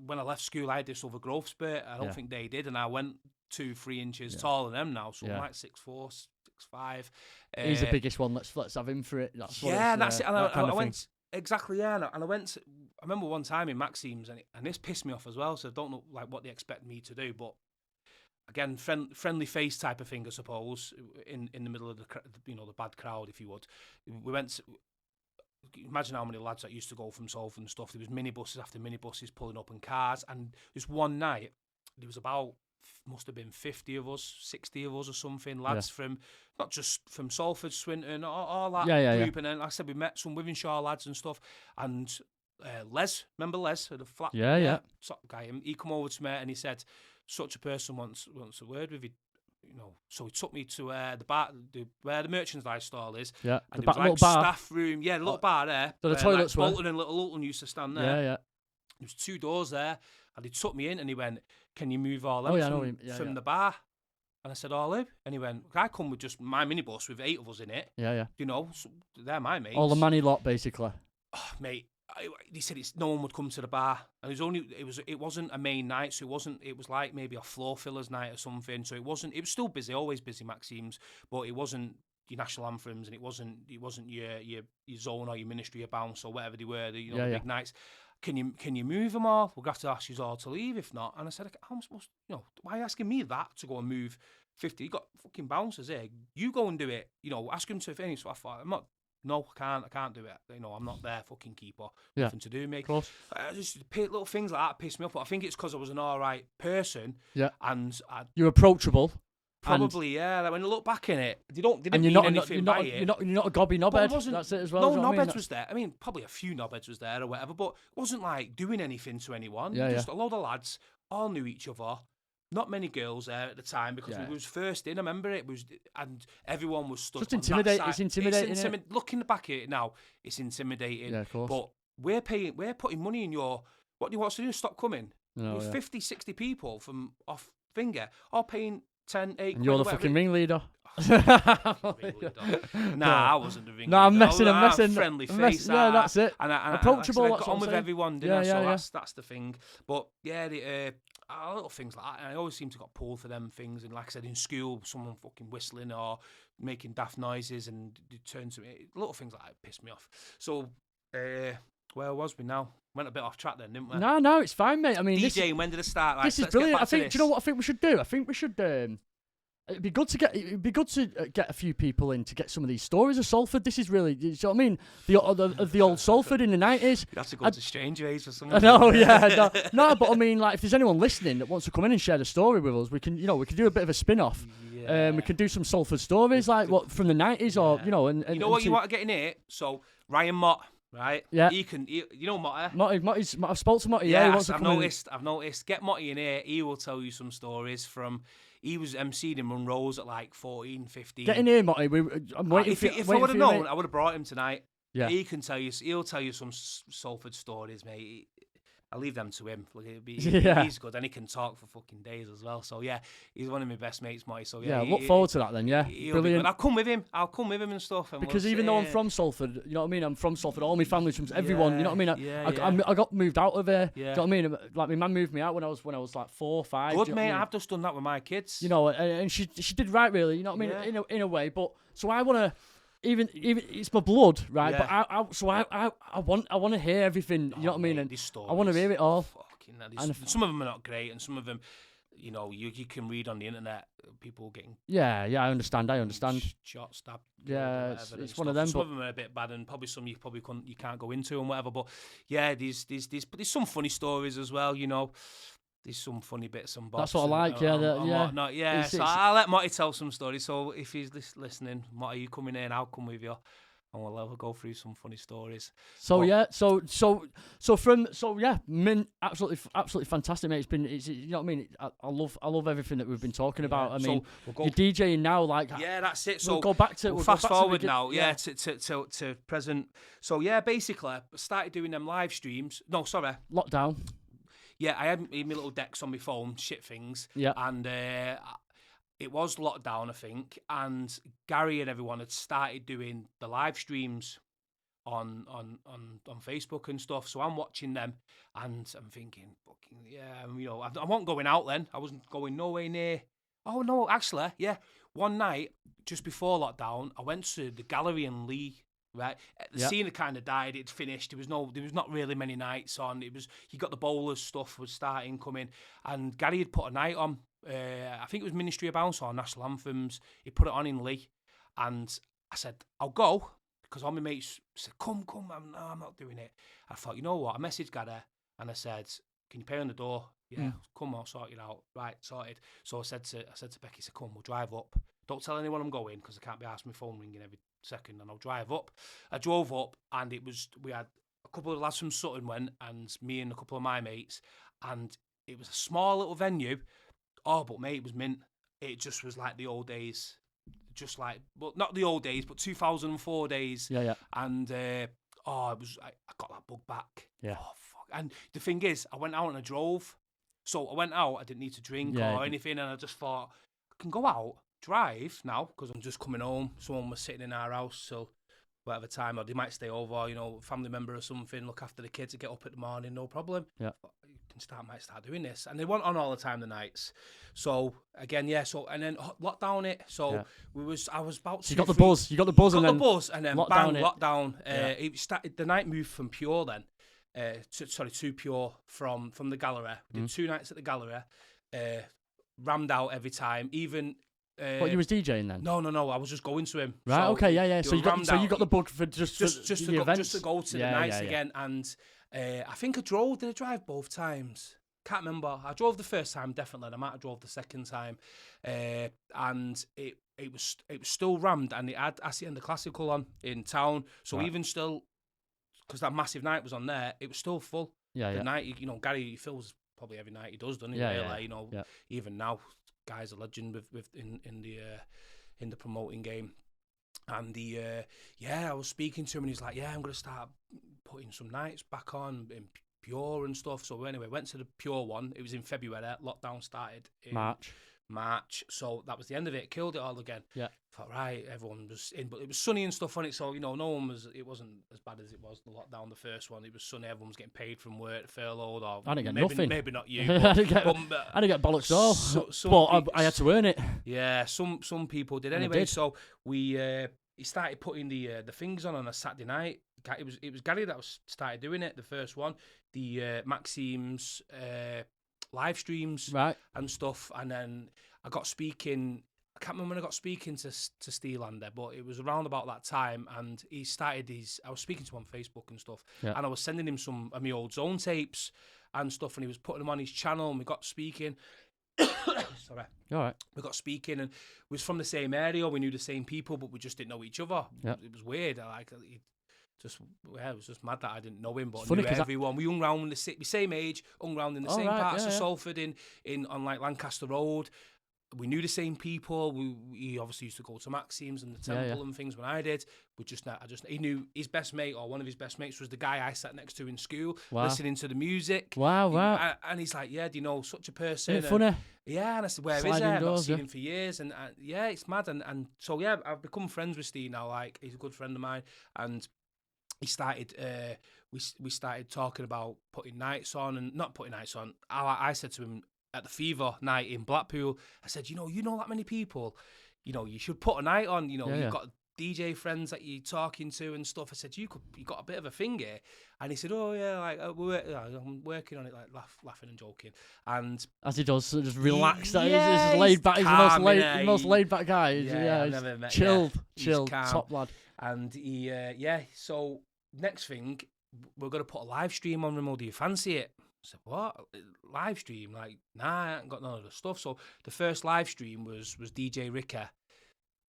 when I left school, I had this other growth spurt. I don't think they did, and I went 2-3 inches taller than them now. So I'm like 6'4", 6'5". He's the biggest one. Let's have him for it. That's what that's it. And I went exactly. Yeah, and I went. I remember one time in Maxime's, and this pissed me off as well. So I don't know like what they expect me to do, but again, friendly face type of thing, I suppose. In the middle of the bad crowd, if you would. We went. Imagine how many lads that used to go from Salford and stuff. There was minibuses after minibuses pulling up, and cars. And just one night, there was must have been 50 of us, 60 of us or something, lads from, not just from Salford, Swinton, all that group. And then, like I said, we met some Wivenshaw lads and stuff. And Les, remember Les, the flat top guy, he come over to me and he said, such a person wants a word with you. So he took me to the bar, where the merchandise stall is. Yeah, and there was like staff room. Yeah, the little bar there. The toilets were. Bolton and Little Ulton used to stand there. Yeah. There was 2 doors there, and he took me in and he went, "Can you move all them from the bar?" And I said, "All who?" And he went, "I come with just my minibus with 8 of us in it." Yeah. So they're my mates. All the money lot, basically. Oh, mate. He said no one would come to the bar, and it wasn't a main night, so it was like maybe a floor fillers night or something. So it was still busy, always busy, Maxime's, but it wasn't your national anthems, and it wasn't your zone or your ministry or bounce or whatever they were, the big nights. Can you move them all? We'll have to ask you all to leave if not. And I said, how am I supposed why are you asking me that to go and move 50? You got fucking bouncers here. You go and do it. Ask them to finish. So I thought, no, I can't do it. I'm not their fucking keeper. Nothing to do with me. Of course. Just little things like that piss me off. But I think it's because I was an all right person. Yeah. And you're approachable. Probably, yeah. Like when I look back in it, they didn't mean anything by it. You're not a gobby knobhead. That's it as well. No, knobheads was there. I mean, probably a few knobheads was there or whatever, but it wasn't like doing anything to anyone. Just a load of lads, all knew each other. Not many girls there at the time because we was first in. I remember it was, and everyone was stood. Just intimidating. It's intimidating. Looking back at it now, it's intimidating. Yeah, of course. But we're putting money in your. What do you want us to do? Stop coming. No, 50, 60 people from off finger, all paying 10, 8. And you're the fucking ringleader. Nah, I wasn't the ringleader. No, I'm messing. Friendly face. Yeah, that's it. And approachable. I got on with everyone, didn't I? So that's the thing. But yeah, little things like that. And I always seem to got pulled for them things. And like I said, in school, someone fucking whistling or making daft noises, and it turns to me. Little things like that piss me off. So where was we now? Went a bit off track then, didn't we? No, it's fine, mate. I mean, DJing, when did it start? This is brilliant. I think. Do you know what I think we should do? I think we should. It'd be good to get a few people in to get some of these stories of Salford. This is really, you know what I mean? The old Salford in the 90s. You have to go to Stranger Age for someone. No, no, but I mean, like, if there's anyone listening that wants to come in and share the story with us, we can do a bit of a spin-off. Yeah. We can do some Salford stories, like what from the 90s, or and you know what you want to get in here. So Ryan Mott. Right. Yeah. You know Motty. I've spoken to Motty. Yeah. I've noticed. Get Motty in here. He will tell you some stories from. He was MC'd in Munro's at like 14, 15. Get in here, Motty. I'm waiting if I would have known, I would have brought him tonight. Yeah. He'll tell you some Salford stories, mate. I'll leave them to him. He's good, and he can talk for fucking days as well. So yeah, he's one of my best mates, Motty. So yeah, look forward to that then. Yeah, brilliant. I'll come with him. And stuff. And because even though I'm from Salford, you know what I mean. I'm from Salford. All my family's from everyone. You know what I mean. I got moved out of there. Yeah. Do you know what I mean? Like my mum moved me out when I was like 4 or 5. Good, mate. I've just done that with my kids. And she did right, really. You know what I mean? In a way, but so I want to. Even it's my blood, right? Yeah. But I want to hear everything. You know what I mean? And I want to hear it all. And some of them are not great, and some of them you know, you can read on the internet people getting I understand. shot, stabbed. Yeah, it's one of them. Some of them are a bit bad, and probably some you can't go into and whatever. But yeah, there's some funny stories as well. You know, there's some funny bits and bobs. That's what I like. Whatnot. Yeah. So I'll let Motty tell some stories. So if he's listening, Motty, you coming in? I'll come with you. And we'll go through some funny stories. Mint, absolutely fantastic, mate. It's you know what I mean. I love everything that we've been talking about. I mean, you're DJing now, like that's it. So we'll go back to we'll fast forward now, to present. So basically, I started doing them live streams. No, sorry, lockdown. Yeah, I had my little decks on my phone, shit things. Yeah, and it was lockdown, I think, and Gary and everyone had started doing the live streams on Facebook and stuff. So I'm watching them, and I'm thinking, fucking yeah, you know, I wasn't going out then. I wasn't going nowhere near. Oh no, actually, yeah. One night just before lockdown, I went to the gallery in Lee. Right, the scene had kind of died. It's finished. There was not really many nights on. You got the bowlers stuff was coming, and Gary had put a night on. I think it was Ministry of Bounce or National Anthems. He put it on in Lee, and I said, I'll go, because all my mates said, come, I'm not doing it. I thought, you know what, I messaged Gary, and I said, can you pay on the door? Yeah, come, I'll sort it out. Right, sorted. So I said to Becky, come, we'll drive up. Don't tell anyone I'm going, because I can't be asked my phone ringing every second, and I'll drive up. I drove up, and we had a couple of lads from Sutton went, and me and a couple of my mates, and it was a small little venue. Oh, but mate, it was mint. It just was like the old days. Just like, well, not the old days, but 2004 days. Yeah. And, it was, I got that bug back. Yeah. Oh, fuck. And the thing is, I went out and I drove. So I went out, I didn't need to drink or anything, and I just thought, I can go out, drive now, because I'm just coming home. Someone was sitting in our house till whatever time, or they might stay over, you know, family member or something, look after the kids to get up in the morning, no problem. Yeah. Might start doing this, and they weren't on all the time the nights. So again, and then lockdown it. So I was about. So you got the buzz. You got the buzz, and then lockdown. It started. The night moved from Pure then. To Pure from the gallery. We did 2 nights at the gallery. Rammed out every time. Even. What, you was DJing then? No. I was just going to him. Right. So okay. Yeah. So you got the bug for just to go to the nights again. And I think I drove. Did I drive both times? Can't remember. I drove the first time definitely. And I might have drove the second time. And it was still rammed, and it had Acid and the Classical on in town. So even still, because that massive night was on there, it was still full. The night, you know, Gary fills probably every night he does, doesn't he? You know, even now, guy's a legend with in the promoting game. And I was speaking to him, and he's like, I'm going to start putting some nights back on in Pure and stuff. So anyway, went to the Pure one. It was in February. Lockdown started in March. So that was the end of it. Killed it all again. Yeah. Thought, right, everyone was in, but it was sunny and stuff on it. So, you know, it wasn't as bad as it was the lockdown, the first one. It was sunny. Everyone was getting paid from work, furloughed. Or I didn't get nothing. Maybe not you. I didn't get bollocks at all. But I had to earn it. Yeah, some people did. Anyway, so he started putting the things on a Saturday night. It was Gary that started doing it, the first one. The Maxime's live streams and stuff. And then I got speaking. I can't remember when I got speaking to Steelander, but it was around about that time, and he started I was speaking to him on Facebook and stuff, and I was sending him some of my old Zone tapes and stuff, and he was putting them on his channel, and we got speaking. Sorry. All right. We got speaking, and we was from the same area, we knew the same people, but we just didn't know each other. Yep. It was weird. It was just mad that I didn't know him, but I knew everyone. We hung round the same age, hung round in the same parts of Salford in on like Lancaster Road. We knew the same people. We obviously used to go to Maxime's and the Temple and things when I did. He knew his best mate, or one of his best mates was the guy I sat next to in school, listening to the music. Wow. And he's like, do you know such a person? Isn't it funny? Yeah, and I said, where is he? I've not seen him for years. And it's mad. And so, I've become friends with Steve now. Like, he's a good friend of mine. And he started, we started talking about putting nights on, and not putting nights on. I said to him, at the Fever night in Blackpool, I said, you know that many people, you should put a night on. You've got DJ friends that you're talking to and stuff. I said, you got a bit of a thing here. And he said, oh yeah, like I'm working on it, like laughing and joking. And as he does, so just relaxed. Yeah, he's laid back. He's the most laid back guy. Yeah, he's I've never met, chilled, He's calm. top lad. And he, so next thing, we're going to put a live stream on Rimo. Do you fancy it? I said, what? Live stream? Like, nah, I haven't got none of the stuff. So the first live stream was DJ Ricker.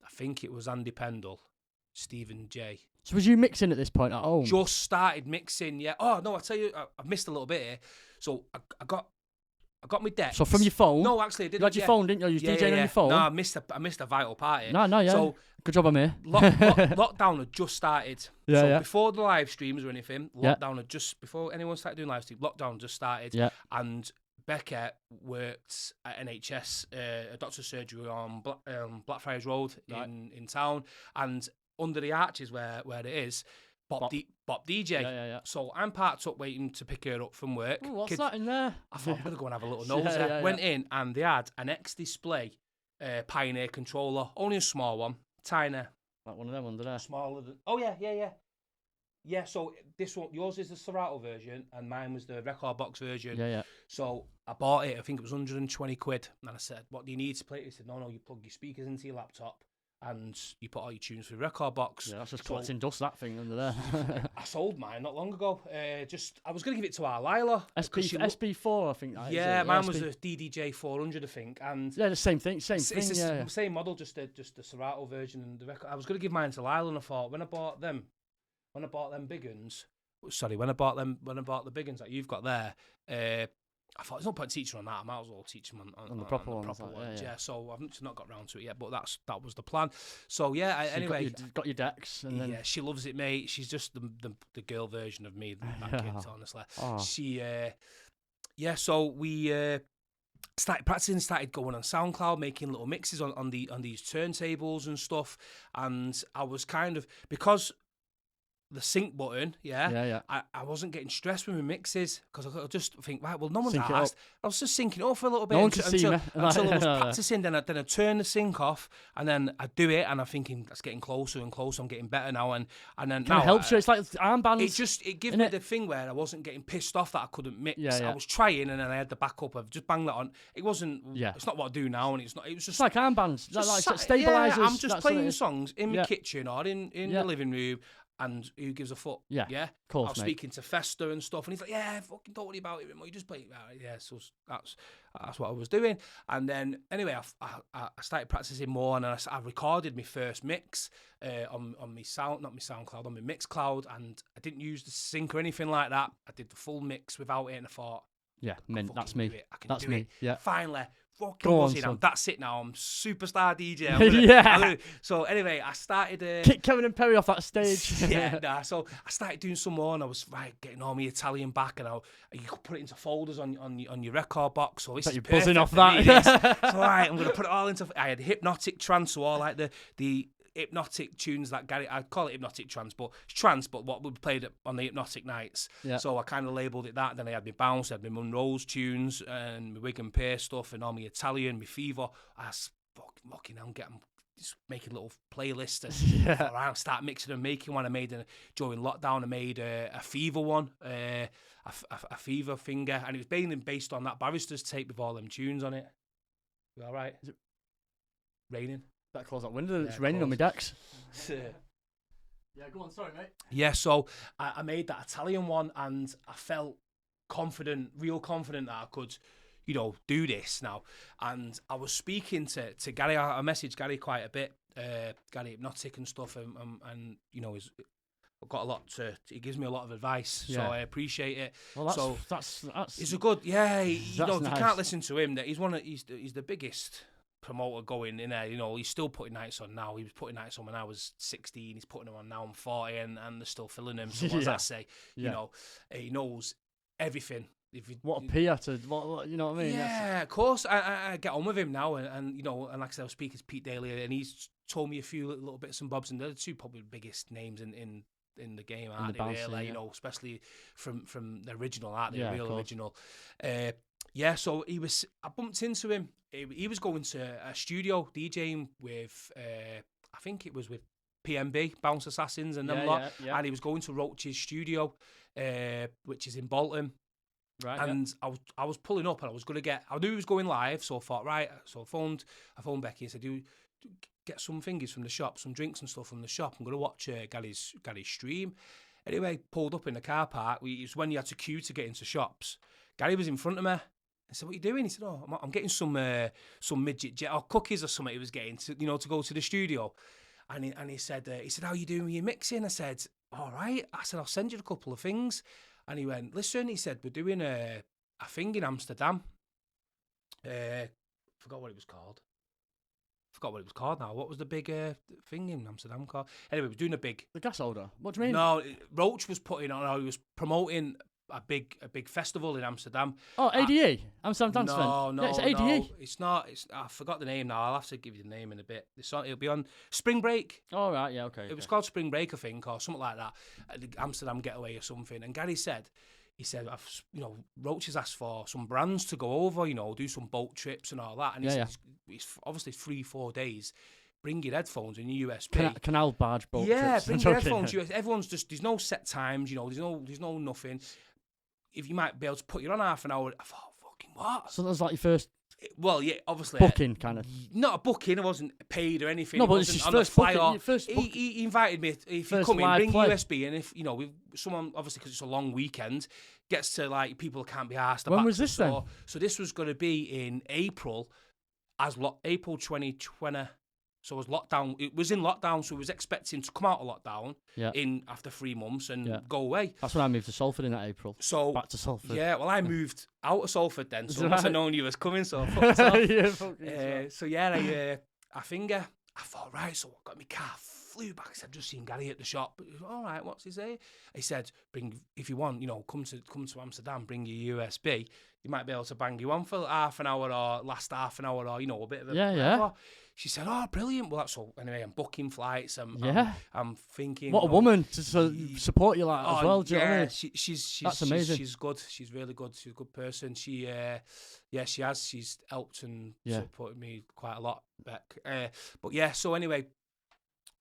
I think it was Andy Pendle, Stephen J. So was you mixing at this point at home? Just started mixing, yeah. Oh, no, I tell you, I've missed a little bit here. So I got my decks. So from your phone? No, actually, I didn't. You had your phone, didn't you? You was DJing on your phone? No, I missed a vital part here. No, yeah. So, good job, I'm here. Lockdown had just started. Yeah, so yeah. before the live streams or anything, lockdown had just, before anyone started doing live stream, lockdown just started. Yeah. And Becca worked at NHS, a doctor's surgery on Blackfriars Road in town. And under the arches where it is, Bop DJ. Yeah. So I'm parked up waiting to pick her up from work. Ooh, what's that in there? I thought I'm going to go and have a little nose there. Went in and they had an X-Display Pioneer controller, only a small one, tiny. Like one of them under there. Smaller than... Oh, yeah. Yeah, so this one, yours is the Serato version and mine was the record box version. Yeah. So I bought it, I think it was 120 quid. And I said, what do you need to play it? He said, no, you plug your speakers into your laptop and you put all your tunes through the record box. Yeah, that's just collecting dust, that thing under there. I sold mine not long ago. I was going to give it to our Lila. SB4, I think. Yeah, mine was a DDJ 400, I think. And yeah, the same thing. It's the same model, just the Serato version and the record. I was going to give mine to Lila, and I thought when I bought them big uns, when I bought the big uns that you've got there, I thought there's no point teaching on that. I might as well teach them on the proper ones. Yeah. So I've just not got round to it yet, but that was the plan. So yeah. Anyway, got your decks, and then yeah, she loves it, mate. She's just the girl version of me. That kid, honestly. She So we started practicing, started going on SoundCloud, making little mixes on these turntables and stuff. And I was kind of, because the sync button, I wasn't getting stressed with my mixes because I just think, right, well, no one's asked. I was just syncing up for a little bit until I was practicing. Then I turn the sync off, and then I do it, and I'm thinking that's getting closer and closer. I'm getting better now, and then now it helps you. It's like armbands. It gave me the thing where I wasn't getting pissed off that I couldn't mix. I was trying, and then I had the backup. I've just banged that on. It wasn't. It's not what I do now, and it's not. It was just like armbands, like stabilizers. I'm just playing songs in my kitchen or in the living room. And who gives a fuck? Yeah. Of course, I was speaking to Fester and stuff, and he's like, "Yeah, fucking don't worry about it, Rimo. You just play it." Yeah, so that's what I was doing. And then anyway, I started practicing more, and I recorded my first mix on my SoundCloud, on my Mixcloud, and I didn't use the sync or anything like that. I did the full mix without it, and I thought, that's me. That's me. Yeah. Finally. Fucking buzzing now. That's it now. I'm superstar DJ. So anyway, I started... Kick Kevin and Perry off that stage. So I started doing some more, and I was getting all my Italian back, and you could put it into folders on your record box. So this is perfect buzzing off for that. Me, this. So I'm going to put it all into... I had hypnotic trance, so all like the hypnotic tunes that Gary, I call it hypnotic trance, but it's trance, but what we played on the hypnotic nights. Yeah. So I kind of labelled it that. Then I had my bounce, I had my Monroe's tunes and my Wig and Pear stuff and all my Italian, my Fever. I was fucking I'm just making little playlists and around, start mixing and making one. I made during lockdown. I made a Fever one, a Fever finger, and it was based on that Barrister's tape with all them tunes on it. You all right? Is it raining? Better close that window. It's raining on my decks. Yeah, go on. Sorry, mate. Yeah, so I made that Italian one, and I felt real confident that I could, do this now. And I was speaking to Gary. I messaged Gary quite a bit, Gary Hypnotic and stuff, and I've got a lot he gives me a lot of advice, so I appreciate it. Well, that's it's a good, nice. If you can't listen to him, that he's the biggest promoter going in there. He's still putting nights on now. He was putting nights on when I was 16. He's putting them on now. I'm 40, and they're still filling them. So what does that say? He knows everything. What a peer to, you know what I mean? Yeah, of course. I get on with him now, and like I said, I was speaking to Pete Daly, and he's told me a few little bits and bobs, and they're the two probably biggest names in the game, aren't they? Really, especially from the original, aren't they? The real original. So I bumped into him. He was going to a studio DJing with, I think it was with PMB, Bounce Assassins and them lot. And he was going to Roach's studio, which is in Bolton. Right. And I was pulling up and I knew he was going live, so I thought, right. So I phoned Becky and said, do get some thingies from the shop, some drinks and stuff from the shop. I'm going to watch Gary's stream. Anyway, pulled up in the car park. It was when you had to queue to get into shops. Gary was in front of me. I said, what are you doing? He said, I'm getting some midget jet or cookies or something he was getting to go to the studio. And he said, how you doing with your mixing? I said, all right. I said, I'll send you a couple of things. And he went, listen, he said, we're doing a thing in Amsterdam. Forgot what it was called now. What was the big thing in Amsterdam called? Anyway, we're doing the gas holder. What do you mean? No, Roach was putting on. He was promoting a big festival in Amsterdam. Oh, ADE, Amsterdam Dance Event. No, it's ADE. No, it's not. I forgot the name now. I'll have to give you the name in a bit. It'll be on Spring Break. Oh right, yeah, okay. It was called Spring Break, I think, or something like that. The Amsterdam Getaway or something. And Gary said, Roach has asked for some brands to go over, do some boat trips and all that. And he said, it's obviously 3-4 days. Bring your headphones and your USB. Canal barge boat trips. Yeah, bring your headphones. Everyone's just, there's no set times, there's no nothing. If you might be able to put you on half an hour, I thought, fucking what? So that was like your first. Well, yeah, obviously. Booking, kind of. Not a booking, I wasn't paid or anything. No, but it's his first booking. He invited me, if you come in, bring USB, and if, someone, obviously, because it's a long weekend, gets to, like, people can't be asked about. When was this then? So this was going to be in April, April 2020. So it was lockdown. It was in lockdown, so it was expecting to come out of lockdown in after 3 months and go away. That's when I moved to Salford in that April. So back to Salford. Yeah, well, I moved out of Salford then, so I must have known you was coming. So I fucked off. I thought, right. So I got my car, flew back. I said, just seen Gary at the shop. He was, all right, what's he say? He said, if you want, come to Amsterdam, bring your USB. You might be able to bang you on for half an hour or last half an hour or a bit of a yeah. She said, "Oh, brilliant." Well, that's all. Anyway, I'm booking flights. I'm thinking, what a woman to support you like as well. Do you know what I mean? She's that's amazing. She's good. She's really good. She's a good person. She has. She's helped and supported me quite a lot, Beck. But yeah. So anyway,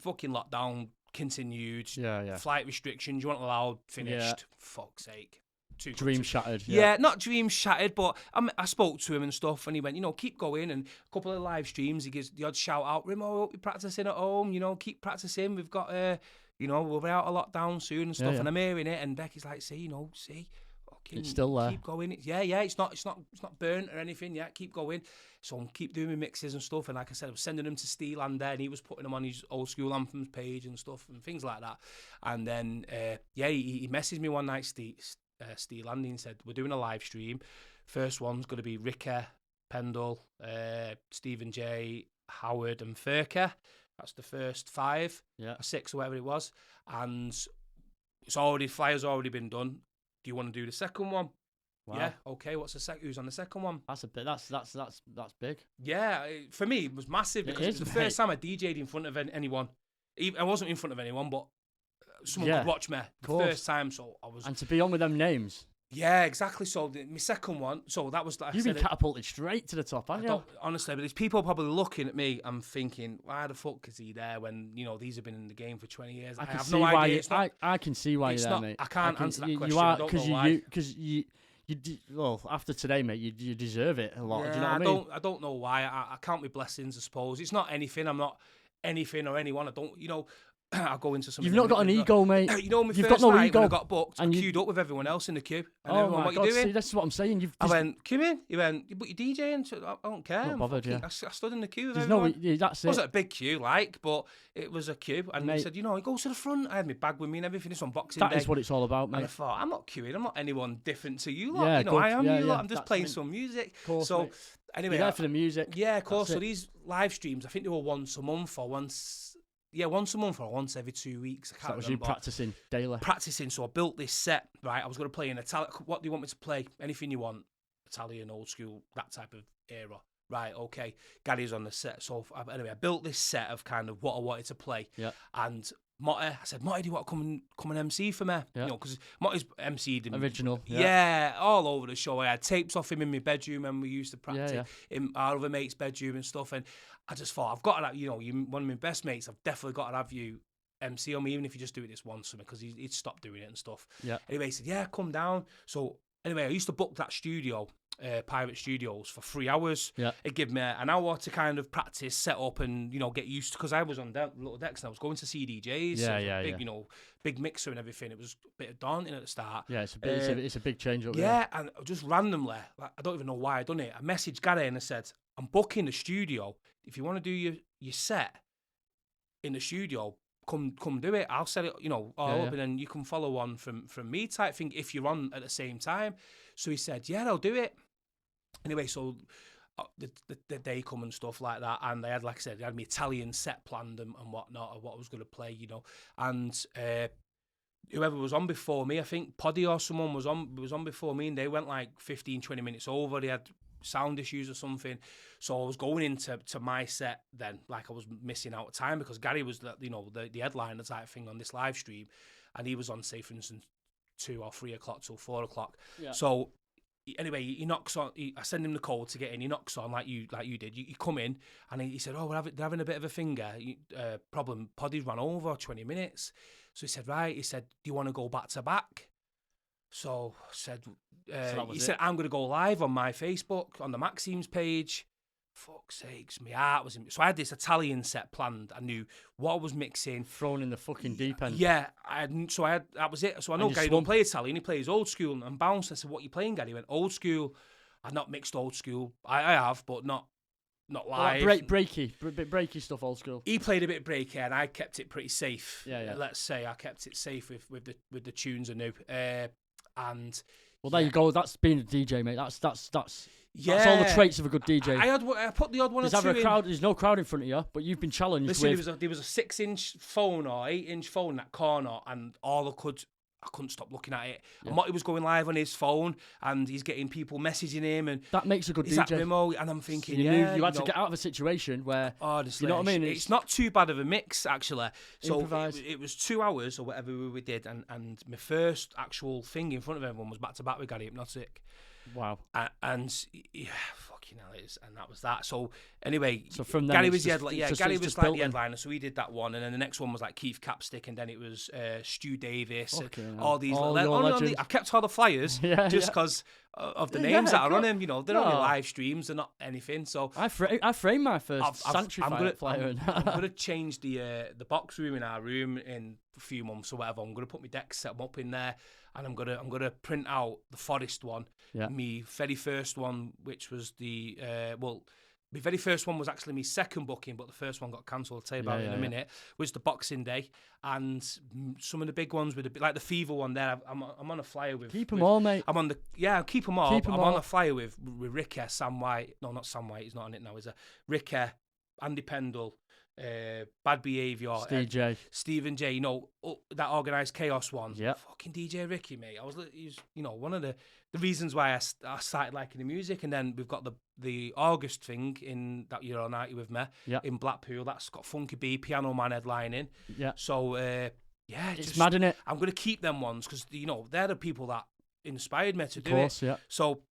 fucking lockdown continued. Yeah. Flight restrictions. You weren't allowed. Finished. Yeah. Fuck's sake. Dream shattered. Yeah, not dream shattered, but I spoke to him and stuff, and he went, keep going. And a couple of live streams, he gives the odd shout out, Rimo, I hope you're practicing at home. Keep practicing. We've got, we'll be out of lockdown soon and stuff. And I'm hearing it, and Becky's like, see, it's still there. Keep going. It's not burnt or anything. Yeah, keep going. So I'm keep doing my mixes and stuff. And like I said, I was sending them to Steelander, and he was putting them on his Oldskool Anthems page and stuff and things like that. And then he messaged me one night, Steel Landing, and said, we're doing a live stream. First one's going to be Ricker, Pendle, Stephen J, Howard and Furker. That's the first 5 or 6 or whatever it was. And flyers already been done. Do you want to do the second one? Wow. Yeah, okay. Who's on the second one? That's a bit. That's big. Yeah, for me it was massive because it was the first time I DJ'd in front of anyone. I wasn't in front of anyone, but someone could watch me the first time, so I was. And to be on with them names. Yeah, exactly. So my second one, so that was. You've been catapulted straight to the top, haven't you? Honestly, but there's people probably looking at me and thinking, why the fuck is he there when these have been in the game for 20 years? I have no idea. I can see why you're there, mate. I can't answer that question. You are because well, after today, mate, you deserve it a lot. Yeah, do you know what I mean? I don't know why. I count my blessings, I suppose. It's not anything. I'm not anything or anyone. I don't. I'll go into something. You've not got an ego, mate. My You've first got no night ego. when I got booked, I queued up with everyone else in the queue. And everyone, what God, you doing? See, this is what I'm saying. I went, come in. He went, but you're DJing. So I don't care. Not bothered, I stood in the queue with everyone. That's it. It wasn't a big queue, but it was a queue. And he said, he goes to the front. I had my bag with me and everything. It's unboxing day. That is what it's all about, mate. And I thought, I'm not queuing. I'm not anyone different to you lot. Yeah, I am you lot. I'm just playing some music. Course, so mate. anyway, you're there for the music. Yeah, of course. So these live streams, I think they were once a month or once or once every 2 weeks. I can't remember. That was you practicing daily. Practicing, so I built this set, right? I was going to play in Italian. What do you want me to play? Anything you want. Italian, old school, that type of era. Right, okay. Gary's on the set. So anyway, I built this set of kind of what I wanted to play. Yeah. And Motti, I said, Motti, do you want to come and MC for me? Yeah. Because Motti's MC'd him. Original. Yeah, all over the show. I had tapes off him in my bedroom and we used to practice in our other mate's bedroom and stuff. And I just thought, I've got to have, one of my best mates, I've definitely got to have you MC on me, even if you just do it this once, because he'd stopped doing it and stuff. Yeah. Anyway, he said, yeah, come down. So anyway, I used to book that studio, Pirate Studios, for 3 hours. Yeah. It gave me an hour to kind of practice, set up, and get used to, because I was on little decks and I was going to see DJs. Big, big mixer and everything. It was a bit daunting at the start. Yeah, it's a big change up. Yeah, and just randomly, like, I don't even know why I done it. I messaged Gary and I said, I'm booking the studio. If you want to do your set in the studio, come do it. I'll set it, all up, and then you can follow on from me type thing if you're on at the same time. So he said, yeah, I'll do it. Anyway, so the day come and stuff like that, and they had, like I said, they had my Italian set planned and whatnot, of what I was going to play, and whoever was on before me, I think Poddy or someone was on before me, and they went like 15, 20 minutes over. They had sound issues or something, so I was going into my set then, like I was missing out of time, because Gary was the headliner type thing on this live stream, and he was on, say for instance, 2 or 3 o'clock till 4 o'clock. Yeah. So anyway, he knocks on. I send him the code to get in. He knocks on like you did. You come in, and he said, "Oh, they're having a bit of a finger problem. Poddy's run over 20 minutes." So he said, "Right." He said, "Do you want to go back to back?" So I said, he said, "I'm going to go live on my Facebook on the Maxime's page." Fuck's sakes, my heart was in. So I had this Italian set planned. I knew what I was mixing. Thrown in the fucking deep end. Yeah, that was it. So I know Gary don't play Italian, he plays old school and bounce. I said, what are you playing, Gary? He went, old school. I've not mixed old school. I have, but not live. Like breaky stuff, old school. He played a bit breaky, and I kept it pretty safe. Yeah. Let's say I kept it safe with the tunes I knew. And well, there you go. That's being a DJ, mate. That's all the traits of a good DJ. I put the odd one or two in. There's no crowd in front of you, but you've been challenged. Listen, there was a 6-inch phone or 8-inch phone in that corner, and I couldn't stop looking at it. Yeah. And Motti was going live on his phone, and he's getting people messaging him, and that makes a good DJ. Rimo, and I'm thinking, you had to get out of a situation where, honestly, you know what I mean? It's not too bad of a mix, actually. So it was 2 hours or whatever we did, and my first actual thing in front of everyone was back to back with Gary Hypnotic. Wow. And yeah, fucking hell, and that was that. So anyway, so from Gary was the headliner, so he did that one, and then the next one was like Keith Capstick, and then it was Stu Davis, and all these. I've kept all the flyers just because of the names that are on them. They're only live streams, they're not anything. So I framed my first Sanctuary flyer. I'm gonna change the box room in our room in a few months or whatever. I'm gonna put my decks, set them up in there. And I'm gonna print out the Forest one. Yeah. My very first one, which was my very first one was actually my second booking, but the first one got cancelled. I'll tell you about it in a minute. Was the Boxing Day, and some of the big ones with like the Fever one there. I'm on a flyer with. Keep them all, mate. I'm on keep them all. I'm on a flyer with Ricky, Sam White. No, not Sam White. He's not on it now. Is a Ricky, Andy Pendle. Bad Behaviour, Stephen J, that Organised Chaos one. Yeah, fucking DJ Ricky, mate. He's one of the reasons why I started liking the music. And then we've got the August thing in that You're All Nighty with me in Blackpool. That's got Funky B, Piano Man headlining. Yeah. So it's mad, innit? I'm gonna keep them ones because they're the people that inspired me to do it. Yeah. So.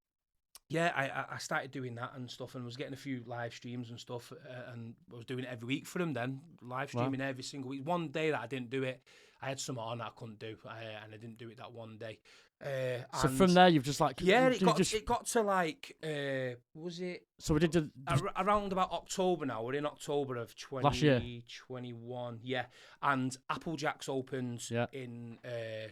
Yeah, I started doing that and stuff, and was getting a few live streams and stuff, and I was doing it every week for them then, live streaming every single week. One day that I didn't do it, I had something on that I couldn't do, and I didn't do it that one day. So from there, you've just like... Yeah, it got to like, was it... So we did around about October now. We're in October of 2021. Yeah. And Applejack's opened in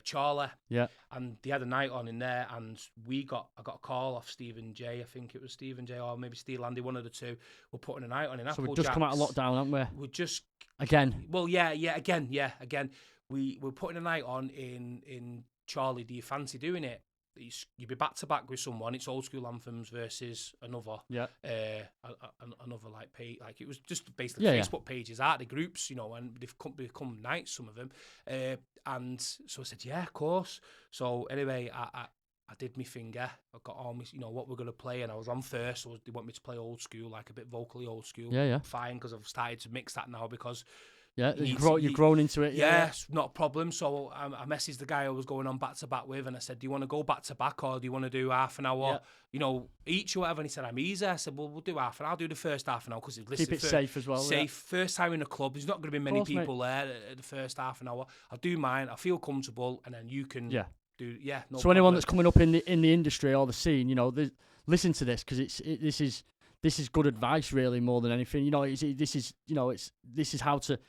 Charlie. Yeah. And they had a night on in there, and I got a call off Stephen J. I think it was Stephen J. or maybe Steve Landy, one of the two. We're putting a night on in Applejack's. So we've just come out of lockdown, haven't we? We're just... Again. Well, again. We're putting a night on in Charlie. Do you fancy doing it? You'd be back to back with someone. It's old school anthems versus another. Yeah. Another like page. Like it was just basically Facebook pages, the groups, and they've become nights, some of them. And so I said, yeah, of course. So anyway, I did my finger. I got all my, what we're gonna play, and I was on first. So they want me to play old school, like a bit vocally old school. Yeah. Fine, because I've started to mix that now because Yeah, you've grown into it. Yeah, it's not a problem. So I messaged the guy I was going on back to back with, and I said, "Do you want to go back to back, or do you want to do half an hour, each or whatever?" And he said, "I'm easy." I said, "Well, we'll do half an hour. I'll do the first half an hour because keep it safe as well. Safe. First time in the club. There's not going to be many people there at the first half an hour. I'll do mine. I feel comfortable, and then you can do. Yeah. No so problem. Anyone that's coming up in the industry or the scene, listen to this because this is good advice, really, more than anything. This is how to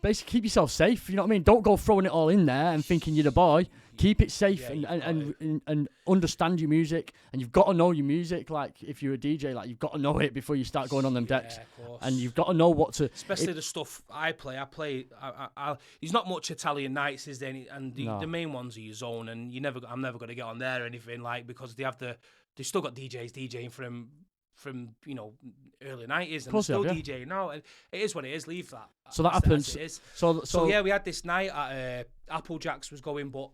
basically keep yourself safe. You know what I mean? Don't go throwing it all in there and thinking you're the boy. Keep it safe and understand your music. And you've got to know your music. Like if you're a DJ, like you've got to know it before you start going on them decks. Of course. And you've got to know what to. Especially the stuff I play. There's not much Italian nights, is there? And the main ones are your zone, and I'm never going to get on there or anything because they've still got DJs DJing from early 90s and still DJing now. And it is what it is. Leave that. So that happens. So yeah, we had this night at Applejack's was going, but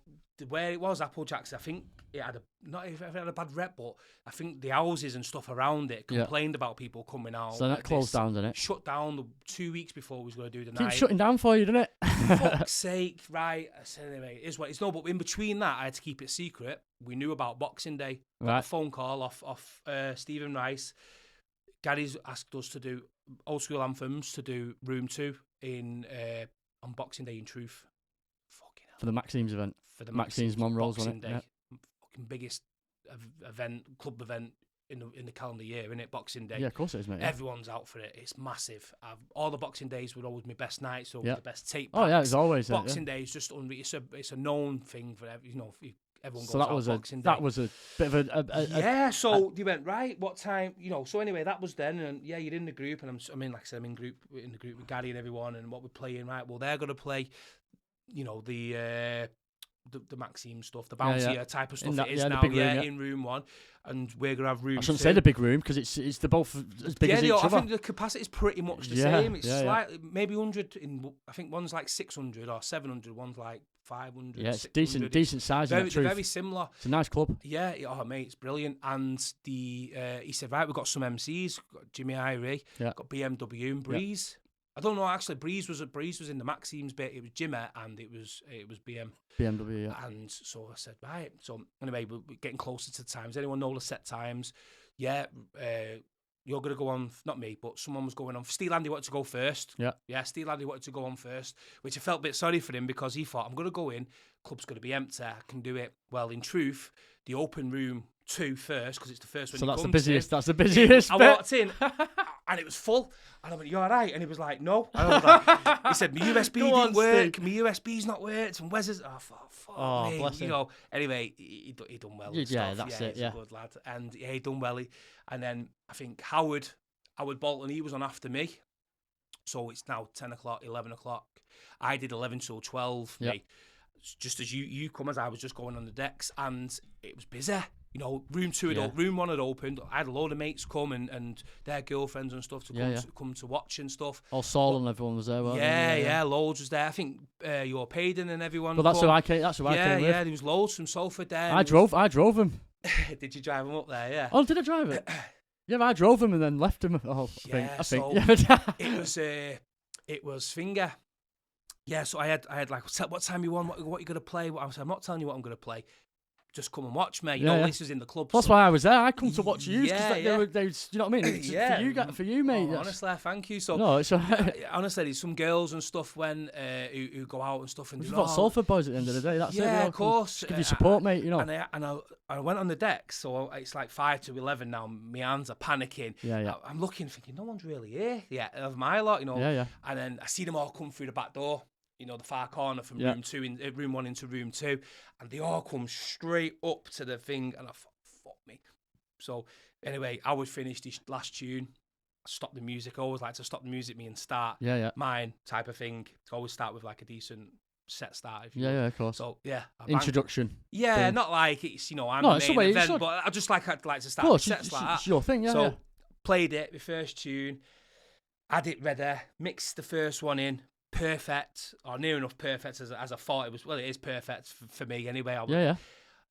where it was Applejack's, I think it had not if it had a bad rep, but I think the houses and stuff around it complained about people coming out. So that closed down, didn't it? Shut down 2 weeks before we was going to do the night. Keep shutting down for you, didn't it? Fuck's sake, right? I said anyway, it is what it's. No, but in between that, I had to keep it secret. We knew about Boxing Day. Got a phone call off Stephen Rice. Gary's asked us to do Oldskool anthems to do Room 2 on Boxing Day in Truth. Fucking hell. For the Maxime's event. For the Maxime's Monroe's, wasn't it? Day. Yeah. Fucking biggest club event in the calendar year, isn't it? Boxing Day. Yeah, of course it is, mate. Yeah. Everyone's out for it. It's massive. All the Boxing Days were always my best nights, so the best tape packs. Oh yeah, it's always Boxing Day is just it's a known thing for everyone goes so that out was Boxing Day. That was a bit of a so they went right. What time? So anyway, that was then, and you're in the group, and I'm in the group with Gary and everyone, and what we're playing. Right, well, they're gonna play, the Maxime stuff, the bouncier type of stuff. It is now, in room 1, and we're gonna have room 2. I shouldn't say the big room because it's the both as big as each other. I think the capacity is pretty much the same. It's slightly maybe 100 in. I think one's like 600 or 700. One's like 500. Yeah, it's decent size. They're very similar. It's a nice club. Yeah, mate, it's brilliant. And he said, right, we've got some MCs. We've got Jimmy Irie, got BMW and Breeze. I don't know actually. Breeze was in the Maxime's bit. It was Jimmy and it was BMW. Yeah. And so I said, right. So anyway, we're getting closer to the times. Anyone know the set times? Yeah. You're going to go on, not me, but someone was going on. Steel Andy wanted to go first. Yeah, Steel Andy wanted to go on first, which I felt a bit sorry for him because he thought, I'm going to go in, club's going to be empty, I can do it. Well, in truth, the open room 2 first, because it's the first one. So that's the busiest I walked in, and it was full, and I went, you all right? And he was like, no. And I was like, he said, my USB didn't work, my USB's not worked, and where's his... Oh, me. Bless him. Anyway, he done well. Yeah, that's it. He's a good lad, and he done well. And then I think Howard Bolton, he was on after me, so it's now 10 o'clock, 11 o'clock. I did 11 till 12, mate. Just as you come, as I was just going on the decks, and it was busy. Room 2 room 1 had opened. I had a load of mates come and their girlfriends and stuff to come to watch and stuff. All Saul and everyone was there, weren't they? Yeah, loads was there. I think your Payden and everyone. But that's who I came. That's who I came with. Yeah, there was loads from Salford there. I drove him. Did you drive him up there? Yeah. Oh, did I drive it? Yeah, I drove him and then left him. I think. So it was Finger. Yeah, so I had like, what time you want? What you gonna play? I said, I'm not telling you what I'm gonna play. Just come and watch me. This was in the club. That's why I was there. I come to watch you. They you know what I mean? For you, mate. Honestly, thank you. So no, it's all right. Honestly, there's some girls and stuff who go out and stuff. And we've got Salford boys at the end of the day. That's it. Yeah, of course. Give you support, mate. And I went on the deck, so it's like 5 to 11 now. My hands are panicking. Yeah. I'm looking, thinking, no one's really here. Yeah, of my lot, Yeah. And then I see them all come through the back door. The far corner from room 2 room 1 into room 2, and they all come straight up to the thing, and I thought, fuck me. So anyway, I was finished this last tune. I stopped the music. I always like to stop the music and start mine type of thing. I always start with like a decent set start. Yeah, of course. So introduction. Yeah, not like it's I'm the main event, but I just I'd like to start with sets like that. It's your thing, So played it, the first tune, had it ready, mixed the first one in. Perfect, or near enough perfect as I thought it was. Well, it is perfect for me anyway.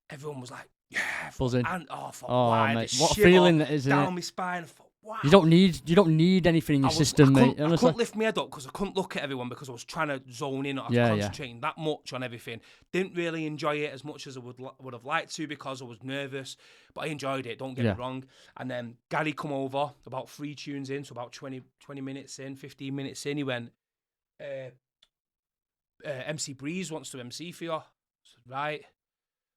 Everyone was like, yeah, buzzing. And why? Mate, what a feeling that is down my spine. I thought, wow. You don't need anything in your system, mate. I couldn't lift my head up because I couldn't look at everyone because I was trying to zone in. I was concentrating that much on everything. Didn't really enjoy it as much as I would have liked to because I was nervous. But I enjoyed it, don't get me wrong. And then Gary come over about 3 tunes in, so about 20 minutes in, 15 minutes in, he went, MC Breeze wants to MC for you. I said, right.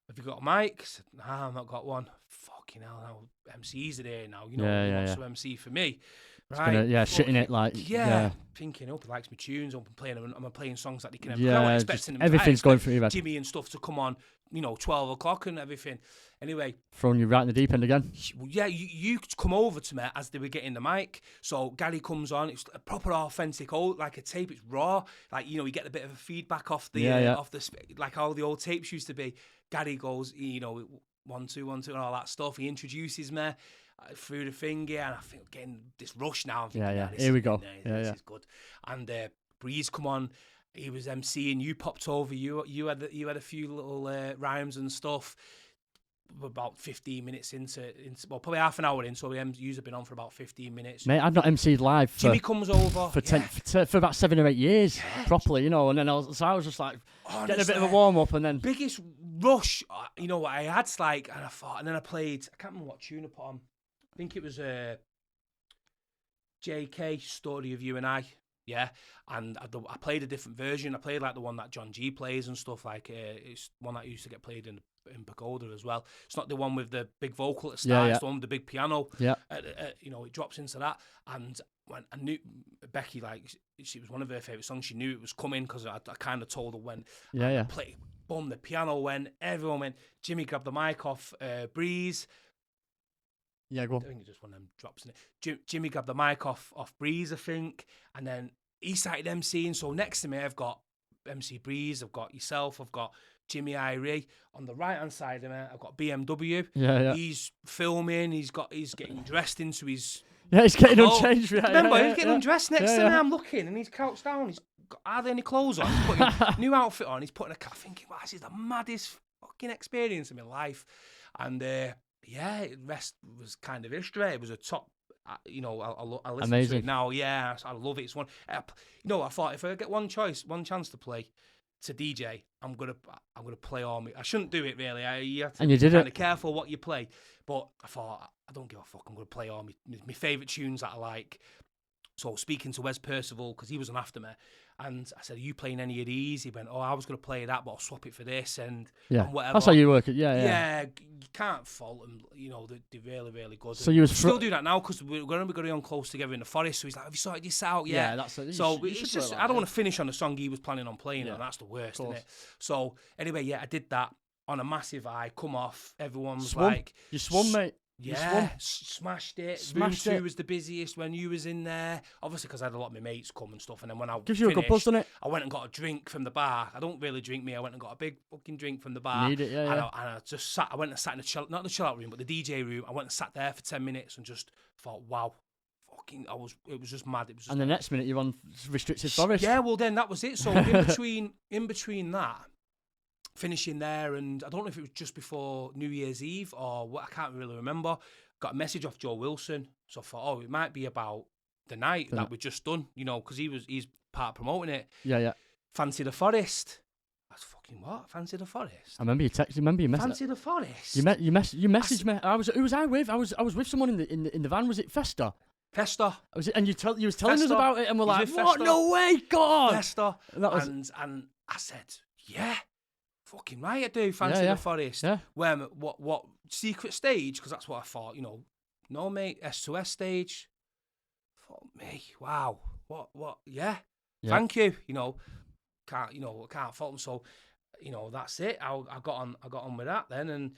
Have you got a mic? I said, nah, I've not got one. Fucking hell, now MCs are there now. You know, he wants to MC for me. Right? Shitting it like. Yeah. Thinking, he likes my tunes. I'm playing songs that they can have. Yeah, everything's going through your head. Jimmy and stuff to come on, 12 o'clock and everything. Anyway. Throwing you right in the deep end again. Yeah, you come over to me as they were getting the mic. So Gary comes on. It's a proper authentic, like a tape. It's raw. Like, you get a bit of a feedback off the, off the, like how the old tapes used to be. Gary goes, 1 2 1 2 and all that stuff. He introduces me through the finger, and I think I'm getting this rush now. I'm thinking, here we go. This is good. And Breeze come on. He was MCing. You popped over. You had a few little rhymes and stuff. About 15 minutes into probably half an hour in. So you've been on for about 15 minutes. Mate, I've not MC'd live. Jimmy comes over for about 7 or 8 years properly, And then I was just like getting a bit of a warm up, and then biggest rush. What I had like, and I thought, and then I played. I can't remember what tune I put on. I think it was JK Story of You and I. Yeah, and I played a different version. I played like the one that John G plays and stuff. Like it's one that used to get played in Pagoda as well. It's not the one with the big vocal at the start. It's the one with the big piano. Yeah, it drops into that. And when I knew Becky, like she was one of her favorite songs. She knew it was coming because I kind of told her when. I played. Boom, the piano went. Everyone went. Jimmy grabbed the mic off Breeze. Yeah, go on. I think it's just one of them drops in it. Jimmy grabbed the mic off Breeze, I think, and then he started MCing. So next to me, I've got MC Breeze, I've got yourself, I've got Jimmy Irie. On the right hand side of me, I've got BMW. Yeah. He's filming. He's getting dressed into his. Yeah, he's getting unchanged. Remember, he's getting undressed next to me. I'm looking, and he's couched down. He's got hardly any clothes on. He's putting a new outfit on. He's putting a cap. Thinking, wow, this is the maddest fucking experience of my life. And the rest was kind of history. It was a top. I listen Amazing. to it now. Yeah, I love it. It's one. I thought if I get one chance to play to DJ, I'm gonna play all me. I shouldn't do it really. You have to and you did be kind it. of careful what you play. But I thought I don't give a fuck. I'm gonna play all my favourite tunes that I like. So speaking to Wes Percival, because he was on after me, and I said, "Are you playing any of these?" He went, "Oh, I was going to play that, but I'll swap it for this and whatever." That's how you work it. Yeah, you can't fault them. They're really, really good. So you still do that now because we're going to be going on close together in the forest. So he's like, "Have you sorted this out?" Yeah, that's it. So it's just I don't want to finish on the song he was planning on playing, and that's the worst, isn't it? So anyway, I did that on a massive high. Come off, everyone's like, "You swung, mate." Yeah, smashed it. Room 2 was the busiest when you was in there. Obviously, because I had a lot of my mates come and stuff. And then when I gives you a good buzz, doesn't it? I went and got a drink from the bar. I don't really drink me. I went and got a big fucking drink from the bar. Need it, and I just sat. I went and sat in not the chill out room, but the DJ room. I went and sat there for 10 minutes and just thought, wow, fucking. It was just mad. It was. Just and the next minute you're on restricted forest. Yeah, well then that was it. So in between that. Finishing there, and I don't know if it was just before New Year's Eve or what, I can't really remember. Got a message off Joe Wilson, so I thought, it might be about the night that we just done, because he's part of promoting it. Yeah. Fancy the Forest. That's fucking what? Fancy the Forest. I remember you texted. Remember you messaged. Fancy the Forest. You messaged me. Who was I with? I was with someone in the van. Was it Festa? Festa. Was it? And you was telling Festa. us about it, and we're like, what? Festa. No way, God. Festa. And I said, yeah. Fucking right, I do. Fancy the Forest. Yeah. Where what secret stage? Because that's what I thought. No mate, S2S stage. Fuck me. Wow. What? Yeah. Thank you. Can't fault them. So, that's it. I got on with that then,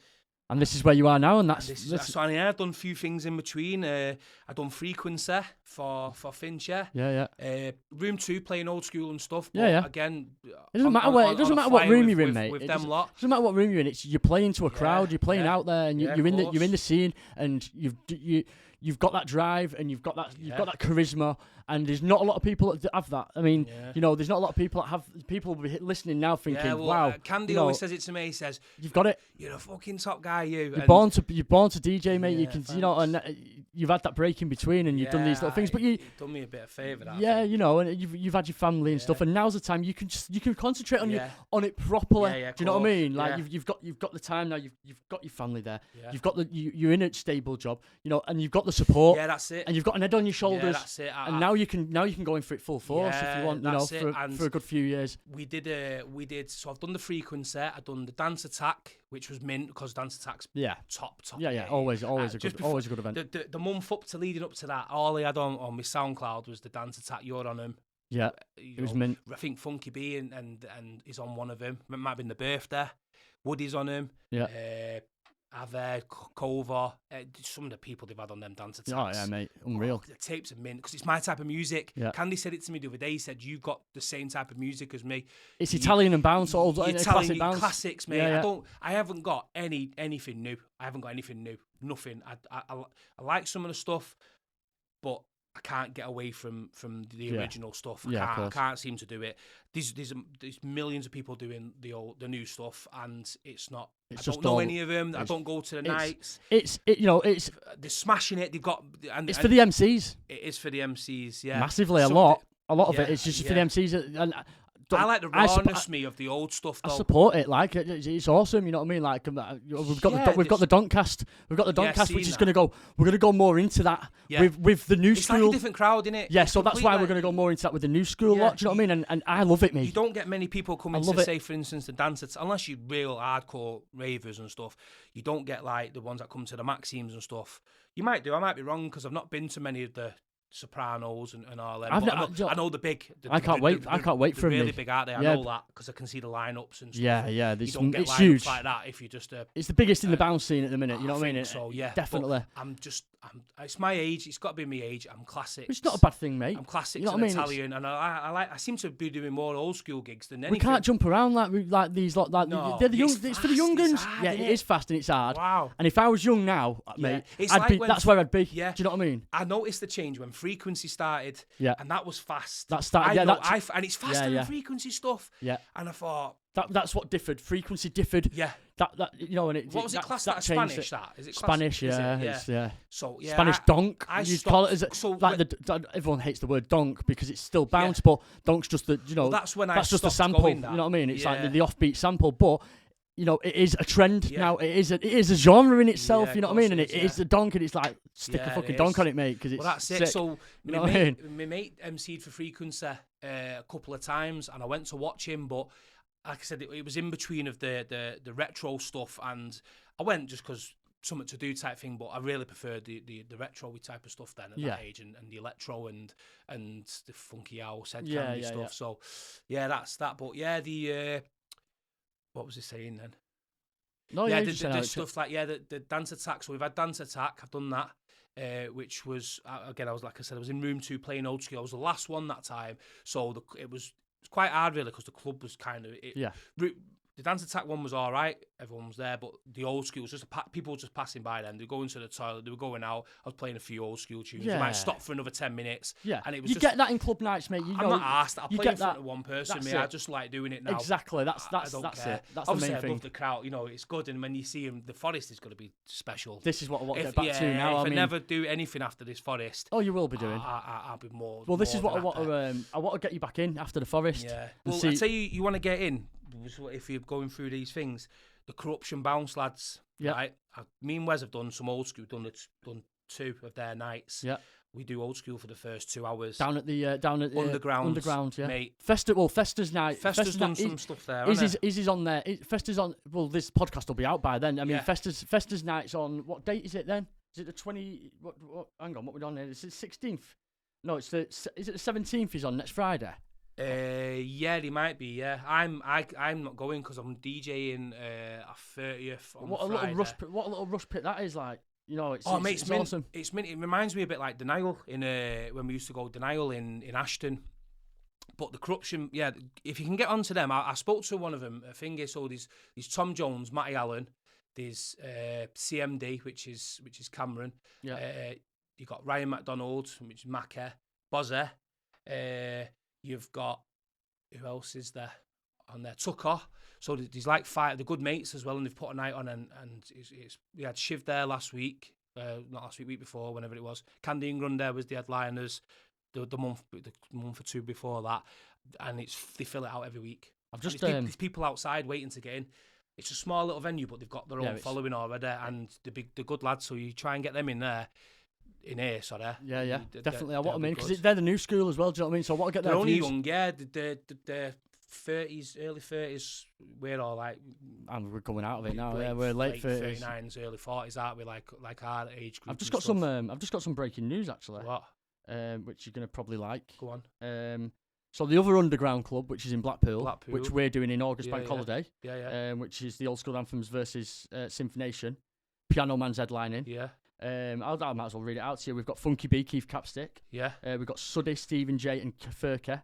and this is where you are now, and that's so I've done a few things in between. I done Frequency for Fincher. Yeah. Room 2 playing Oldskool and stuff. But Yeah. Again, it doesn't matter where. It doesn't matter what room you're in, mate. With them lot. It doesn't matter what room you're in. You're playing to a crowd. You're playing out there, and you're in the scene, and you've got that drive, and you've got that charisma, and there's not a lot of people that have that. I mean, there's not a lot of people that have. People will be listening now, thinking, "Wow." Candy always says it to me. He says, "You've got it. You're a fucking top guy. You're born to DJ, mate. You can, and you've had that break in between, and you've done these little things. But you've done me a bit of favour. You know, and you've had your family and stuff, and now's the time you can concentrate on it properly. Yeah, do you know what I mean? Like you've got the time now. You've got your family there. Yeah. You've got you're in a stable job. You know, and you've got the support. Yeah, that's it. And you've got an head on your shoulders. Yeah, that's it. And now you can go in for it full force if you want. You know, for a good few years. We did. So I've done the frequency. I've done the dance attack, which was mint because dance attack's top. Yeah. Always a good event. The month up to leading up to that, all I had on my SoundCloud was the dance attack. You're on them. Yeah, it was mint. I think Funky B and is on one of them. It might have been the birthday. Woody's on him. Yeah. Ave, Cover, some of the people they've had on them dance attacks. Oh yeah, mate, unreal. The tapes are mint because it's my type of music. Yeah. Candy said it to me the other day. He said you've got the same type of music as me. It's Italian and bounce, all classic bounce. Classics, mate. Yeah. I haven't got anything new. Nothing. I like some of the stuff, but I can't get away from the original stuff. I can't seem to do it. There's millions of people doing the new stuff, and it's not. I don't know any of them. I don't go to the nights. They're smashing it. They've got. It's for the MCs. It is for the MCs. Yeah, massively. A lot of it. It's just for the MCs. And I like the rawness of the old stuff. Though. I support it. Like it's awesome. You know what I mean? Like we've got the donk cast. We've got the donk cast, which is going to go. We're going to go more into that with the new school. It's like a different crowd, innit? Yeah, so that's why we're going to go more into that with the new school lot. Do you know what I mean? And I love it, mate. You don't get many people coming to say, for instance, the dancers, unless you're real hardcore ravers and stuff. You don't get like the ones that come to the Maxims and stuff. You might do. I might be wrong because I've not been to many of the Sopranos and all them. I know the big. I can't wait for them. Really big, aren't they? I know that because I can see the lineups and stuff. Yeah. You don't get it's lineups huge like that if you just. It's the biggest in the bounce scene at the minute. You know what I mean? So yeah, definitely. It's my age. It's got to be my age. I'm classic. It's not a bad thing, mate. I'm classic. You know what I mean? Italian, and I seem to be doing more old school gigs than anything. We can't jump around like these lot. Like no, they're the young. It's for the young guns. Yeah, it is fast and it's hard. Wow. And if I was young now, mate, that's where I'd be. Yeah. Do you know what I mean? I noticed the change when Frequency started. Yeah. And that was fast. That started. And it's faster than Frequency stuff. Yeah. And I thought. That's what differed. Frequency differed. Yeah. That and what was it classed as? Spanish? That is it? Spanish, yeah. So Spanish donk. You call it everyone hates the word donk because it's still bounce, but donk's just that's when that's just a sample. You know what I mean? It's like the offbeat sample, but. You know, it is a trend now. It is a genre in itself. You know what I mean? And it is the donk, and it's like stick a fucking donk on it, mate. Because it's that's it. Sick. So my mate MC'd for Frequency a couple of times, and I went to watch him, but like I said, it was in between of the retro stuff, and I went just because something to do type thing. But I really preferred the retro type of stuff then at that age, and the electro and the funky house head candy stuff. Yeah. So that's that. But the. What was he saying then? No, the stuff like the dance attack. So we've had dance attack. I've done that, which was again. I was in room 2 playing Oldskool. I was the last one that time, so it was quite hard really because the club was kind of The dance attack one was all right. Everyone was there, but the Oldskool was just people were just passing by them. They were going to the toilet. They were going out. I was playing a few Oldskool tunes. You might stop for another 10 minutes. Yeah, and it was get that in club nights, mate. I'm not asked. I play in front of one person, mate. I just like doing it now. Exactly. That's it. That's obviously, the main thing. I love the crowd. You know, it's good. And when you see them, the forest is going to be special. This is what I want to get back to now. If I never do anything after this forest, you will be doing. I'll be more. Well, this is what I want to. I want to get you back in after the forest. Yeah. Well, I tell you want to get in. If you're going through these things, the corruption bounce lads, right? Me and Wes have done some Oldskool, done 2 of their nights. Yeah, we do Oldskool for the first 2 hours down at the underground. Yeah, mate. Festa's night. Festa's done some stuff there. Is on there? Festa's on. Well, this podcast will be out by then. I mean, Festa's night's on. What date is it then? Is it the 20? What? Hang on, what we're on here? Is it 16th? No, is it the 17th? Is on next Friday. Yeah, they might be. Yeah, I'm not going because I'm DJing a 30th on Friday. What a little rush pit that is like. You know, it's mate, awesome. It reminds me a bit like Denial in when we used to go Denial in Ashton. But the corruption, yeah. If you can get onto them, I spoke to one of them. I think so. There's Tom Jones, Matty Allen. There's CMD, which is Cameron. Yeah. You got Ryan McDonald, which is Macca, Bozza. You've got, who else is there on there? Tucker. So there's like 5, the good mates as well, and they've put a night on, and we had Shiv there last week, not last week, week before, whenever it was. Candy and Grunde was the headliners the month or two before that, and they fill it out every week. I've just there's people outside waiting to get in. It's a small little venue, but they've got their own following already, and the good lads. So you try and get them in there. In here, sorry. Yeah, definitely. I want them in because they're the new school as well. Do you know what I mean? So I want to get their They're only views. young, yeah. They're 30s, early 30s. We're all like, and we're coming out of it now. Yeah, we're late 30s, 39s, early 40s, aren't we? Like our age group. I've just got some breaking news actually. What? Which you're gonna probably like. Go on. So the other underground club, which is in Blackpool, which we're doing in August Bank Holiday, which is the Oldskool Anthems versus Symphonation. Piano Man's headlining. Yeah. I might as well read it out to you. We've got Funky B, Keith Capstick. Yeah. We've got Suddy, Stephen J, and Furka.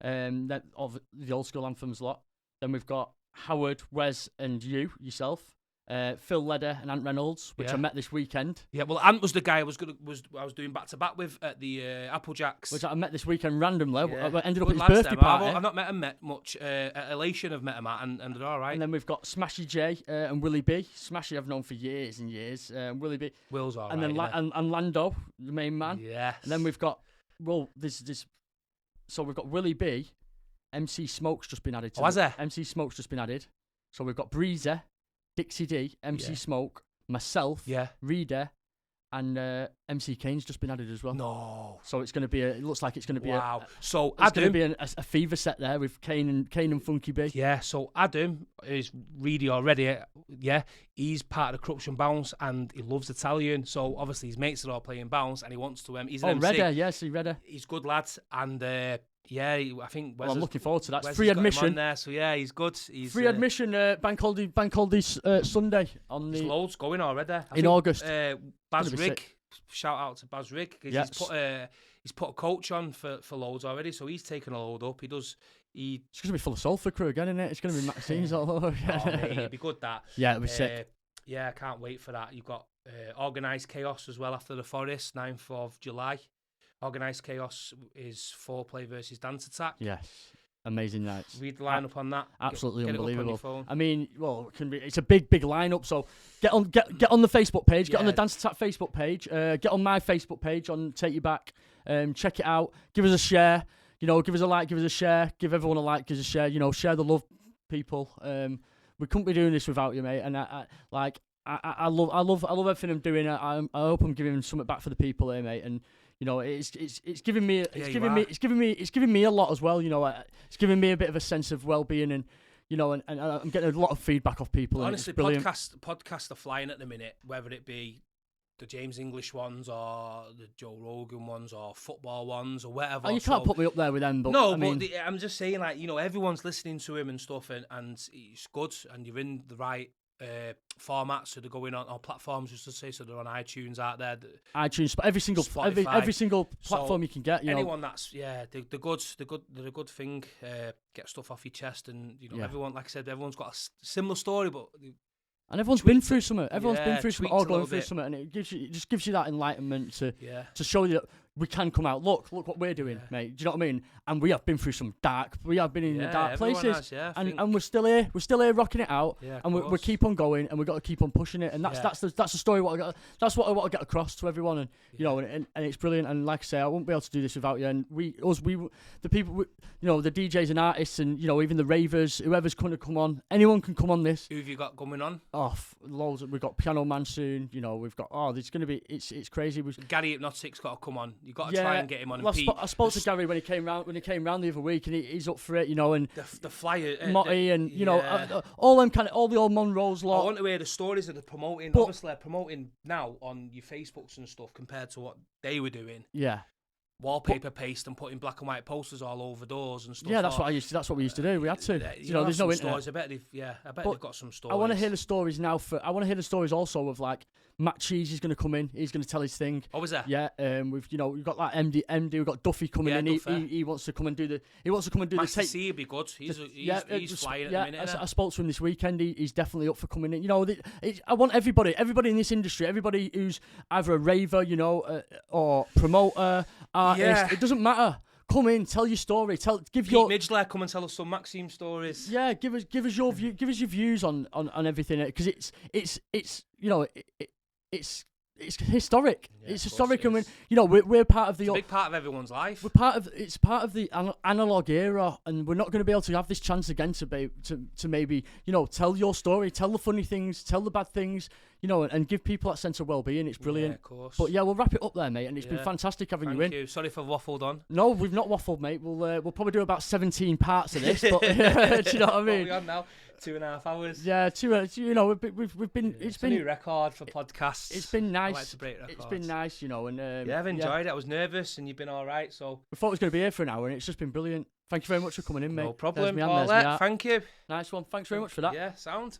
Of the Oldskool Anthems lot. Then we've got Howard, Wes, and yourself. Phil Ledder and Ant Reynolds, which I met this weekend. Yeah, well, Ant was the guy I was doing back to back with at the Applejacks, which I met this weekend randomly. Yeah. I ended up at his birthday party. I've not met him much. At Elation, I've met him at, and they're all right. And then we've got Smashy J and Willie B. Smashy I've known for years and years. Willie B. Will's all and right. Then and Lando, the main man. Yes. And then we've got this. So we've got Willie B. MC Smoke's just been added. Has there? MC Smoke's just been added. So we've got Breezer, Dixie D, MC Smoke, myself, Reader, and MC Kane's just been added as well. No. So it's going to be it looks like it's going to be so it's going to be a fever set there with Kane and Funky B. Yeah, so Adam is Reedy already. Yeah, he's part of the Corruption Bounce and he loves Italian. So obviously his mates are all playing bounce and he wants to. He's an MC. Redder, yes, Redder. He's good lad and. Yeah, I think. I'm looking forward to that. It's free admission there, so yeah, he's good. He's free admission. Bank holiday Sunday on the. There's loads going already in August. Baz Rigg, shout out to Baz Rigg because he's put a coach on for loads already, so he's taken a load up. It's going to be full of Salford crew again, isn't it? It's going to be Maxine's all over. Mate, it'd be good that. Yeah, it'll be sick. Yeah, I can't wait for that. You've got Organised Chaos as well after the Forest, 9th of July. Organised Chaos is foreplay versus Dance Attack. Yes, amazing nights. Read the lineup on that. Absolutely get unbelievable. It up on your phone. I mean, well, it's a big lineup. So get on the Facebook page. Get on the Dance Attack Facebook page. Get on my Facebook page on Take You Back. Check it out. Give us a share. Give us a like. Give us a share. Give everyone a like. Give us a share. Share the love, people. We couldn't be doing this without you, mate. And I love everything I'm doing. I hope I'm giving something back for the people here, mate. And it's giving me a lot as well. It's giving me a bit of a sense of well-being, and and I'm getting a lot of feedback off people. Honestly, and it's podcasts are flying at the minute, whether it be the James English ones or the Joe Rogan ones or football ones or whatever. Oh, you can't put me up there with them, but I'm just saying, like, everyone's listening to him and stuff, and it's good, and you're in the right formats, so they're going on platforms, just to say, so they're on iTunes out there. iTunes, but every single platform you can get. Anyone that's they're good. They're a good thing. Get stuff off your chest, and everyone, like I said, everyone's got a similar story, but. And everyone's been through something. Everyone's been through something, or going through something, and it just gives you that enlightenment to show you that we can come out. Look what we're doing, mate. Do you know what I mean? And we have been through some we have been in the dark places, and we're still here. We're still here rocking it out, and we keep on going, and we've got to keep on pushing it. And that's the story. That's what I want to get across to everyone, and and it's brilliant. And like I say, I wouldn't be able to do this without you. And the people, the DJs and artists, and even the ravers, whoever's going to come on, anyone can come on this. Who have you got coming on? Oh, loads. We've got Piano Man soon. We've got there's going to be it's crazy. Gary Hypnotic's got to come on. You got to try and get him on. Well, I spoke to Gary when he came round the other week, and he's up for it. And the flyer, Motty, and all the old Monroe's lot. I want to hear the stories that they're promoting. Obviously, they're promoting now on your Facebooks and stuff compared to what they were doing. Yeah. Wallpaper paste and putting black and white posters all over doors and stuff. Yeah, that's what we used to do. We had to. There's no internet. Stories. I bet they've got some stories. I want to hear the stories now. I want to hear the stories also of like Matt Cheese is going to come in. He's going to tell his thing. Oh, is that? Yeah. We've got like MD. We've got Duffy coming in. He wants to come and do the. He wants to come and do the tape. C would be good. He's flying at the minute. I spoke to him this weekend. He's definitely up for coming in. I want everybody in this industry, everybody who's either a raver, or promoter, artist. Yeah. It doesn't matter. Come in, tell your story. Give your Midgelaar, come and tell us some Maxime stories. Yeah, give us your view. Give us your views on everything, because it's it's historic. Yeah, It's historic, and is. we're part of the big part of everyone's life. It's part of the analog era, and we're not going to be able to have this chance again to maybe tell your story, tell the funny things, tell the bad things, and give people that sense of well-being. It's brilliant. Yeah, of course. But yeah, we'll wrap it up there, mate. And it's been fantastic having you in. Thank you. Sorry if I've waffled on. No, we've not waffled, mate. We'll probably do about 17 parts of this. But do you know what I mean? What are we on now? 2.5 hours. Yeah, we've been. It's been a new record for podcasts. It's been nice. I like to break records. It's been nice, and yeah, I've enjoyed it. I was nervous, and you've been all right. So we thought it was going to be here for an hour, and it's just been brilliant. Thank you very much for coming in, mate. No problem, Paulette. Thank you. Nice one. Thanks very much for that. Yeah, sound.